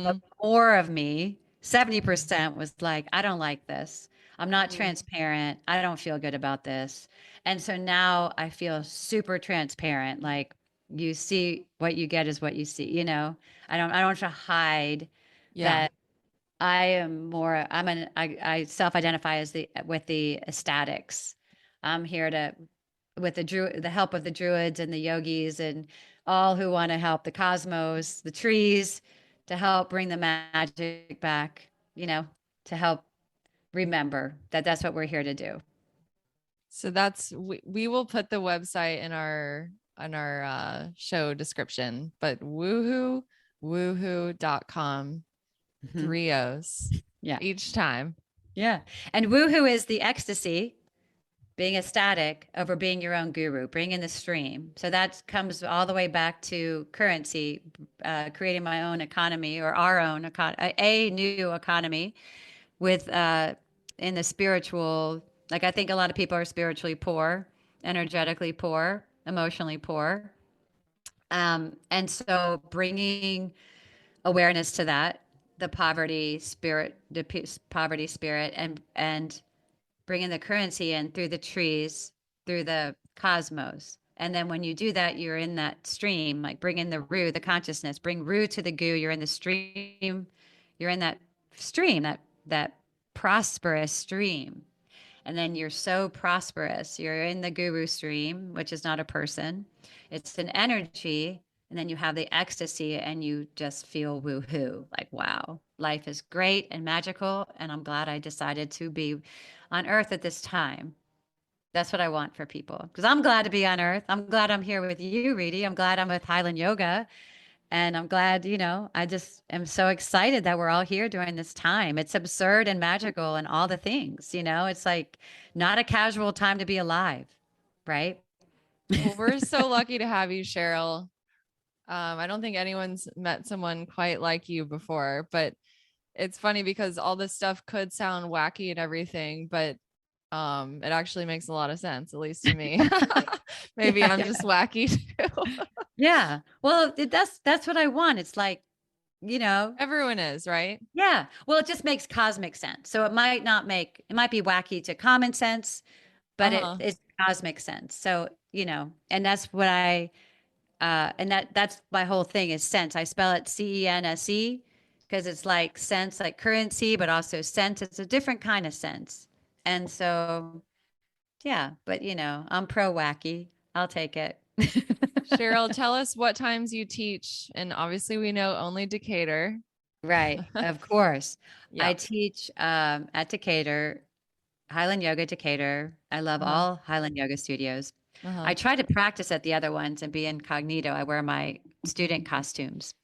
[SPEAKER 2] but
[SPEAKER 1] Mm-hmm.
[SPEAKER 2] more of me, 70% was like, I don't like this. I'm not transparent. I don't feel good about this. And so now I feel super transparent. Like you see what you get is what you see, you know. I don't have to hide
[SPEAKER 1] Yeah.
[SPEAKER 2] that I am more I self-identify as the with the ecstatics. I'm here to with the help of the druids and the yogis and all who want to help the cosmos, the trees, to help bring the magic back, you know, to help remember that that's what we're here to do.
[SPEAKER 1] So that's we will put the website in our show description, but woohoo.com,
[SPEAKER 2] Mhm.
[SPEAKER 1] 3 O's
[SPEAKER 2] Yeah.
[SPEAKER 1] each time.
[SPEAKER 2] Yeah. And woohoo is the ecstasy, being ecstatic over being your own guru, bringing the stream. So that comes all the way back to currency, creating my own economy or our own a new economy with in the spiritual. Like I think a lot of people are spiritually poor, energetically poor, emotionally poor, and so bringing awareness to that, the poverty spirit, poverty spirit, and bringing the currency in through the trees, through the cosmos. And then when you do that, you're in that stream, like bring in the Ru, the consciousness, bring Ru to the goo. You're in the stream. You're in that stream, that prosperous stream. And then you're so prosperous. You're in the guru stream, which is not a person. It's an energy. And then you have the ecstasy and you just feel woohoo. Like, wow, life is great and magical. And I'm glad I decided to be on earth at this time. That's what I want for people. Because I'm glad to be on earth. I'm glad I'm here with you, Reedy. I'm glad I'm with Highland Yoga. And I'm glad, you know, I just am so excited that we're all here during this time. It's absurd and magical and all the things, you know, it's like not a casual time to be alive, right?
[SPEAKER 1] Well, we're so lucky to have you, Cheryl. I don't think anyone's met someone quite like you before, but it's funny because all this stuff could sound wacky and everything, but it actually makes a lot of sense, at least to me. Maybe
[SPEAKER 2] Yeah,
[SPEAKER 1] I'm
[SPEAKER 2] yeah.
[SPEAKER 1] just wacky too.
[SPEAKER 2] Yeah. Well, that's what I want. It's like, you know,
[SPEAKER 1] Everyone is, right?
[SPEAKER 2] yeah. Well, it just makes cosmic sense. So it might be wacky to common sense, but
[SPEAKER 1] Uh-huh.
[SPEAKER 2] it's cosmic sense. So, you know, and that's what and that's my whole thing is sense. I spell it CENSE because it's like sense, like currency, but also sense. It's a different kind of sense. And so, yeah, but you know, I'm pro wacky. I'll take it.
[SPEAKER 1] Cheryl, tell us what times you teach. And obviously we know only Decatur.
[SPEAKER 2] Right, of course. I
[SPEAKER 1] Yep.
[SPEAKER 2] teach at Decatur, Highland Yoga Decatur. I love
[SPEAKER 1] Uh-huh.
[SPEAKER 2] all Highland Yoga studios.
[SPEAKER 1] Uh-huh.
[SPEAKER 2] I try to practice at the other ones and be incognito. I wear my student costumes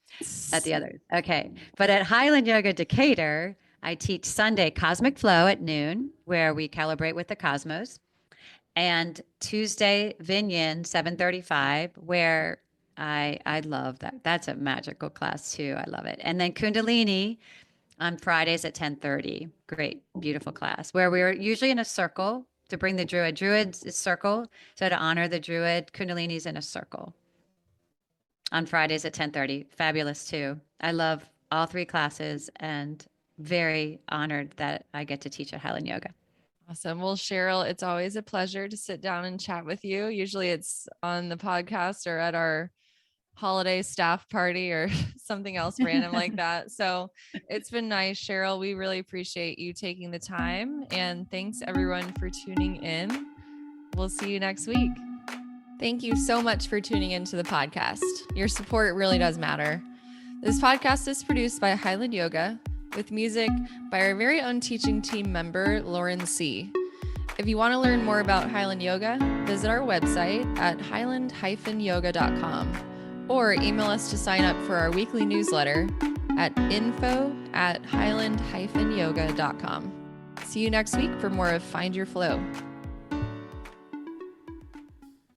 [SPEAKER 2] at the others. Okay. But at Highland Yoga Decatur, I teach Sunday Cosmic Flow at noon, where we calibrate with the cosmos, and Tuesday Vinyan 7:35, where I love that. That's a magical class too. I love it. And then Kundalini on Fridays at 10:30. Great, beautiful class where we're usually in a circle to bring the druid. Druids is circle, so to honor the druid, Kundalini's in a circle on Fridays at 10:30. Fabulous too. I love all three classes and very honored that I get to teach at Highland Yoga.
[SPEAKER 1] Awesome. Well, Cheryl, it's always a pleasure to sit down and chat with you. Usually it's on the podcast or at our holiday staff party or something else random like that. So it's been nice, Cheryl. We really appreciate you taking the time. And thanks everyone for tuning in. We'll see you next week. Thank you so much for tuning into the podcast. Your support really does matter. This podcast is produced by Highland Yoga with music by our very own teaching team member, Lauren C. If you want to learn more about Highland Yoga, visit our website at highland-yoga.com or email us to sign up for our weekly newsletter at info@highland-yoga.com. See you next week for more of Find Your Flow.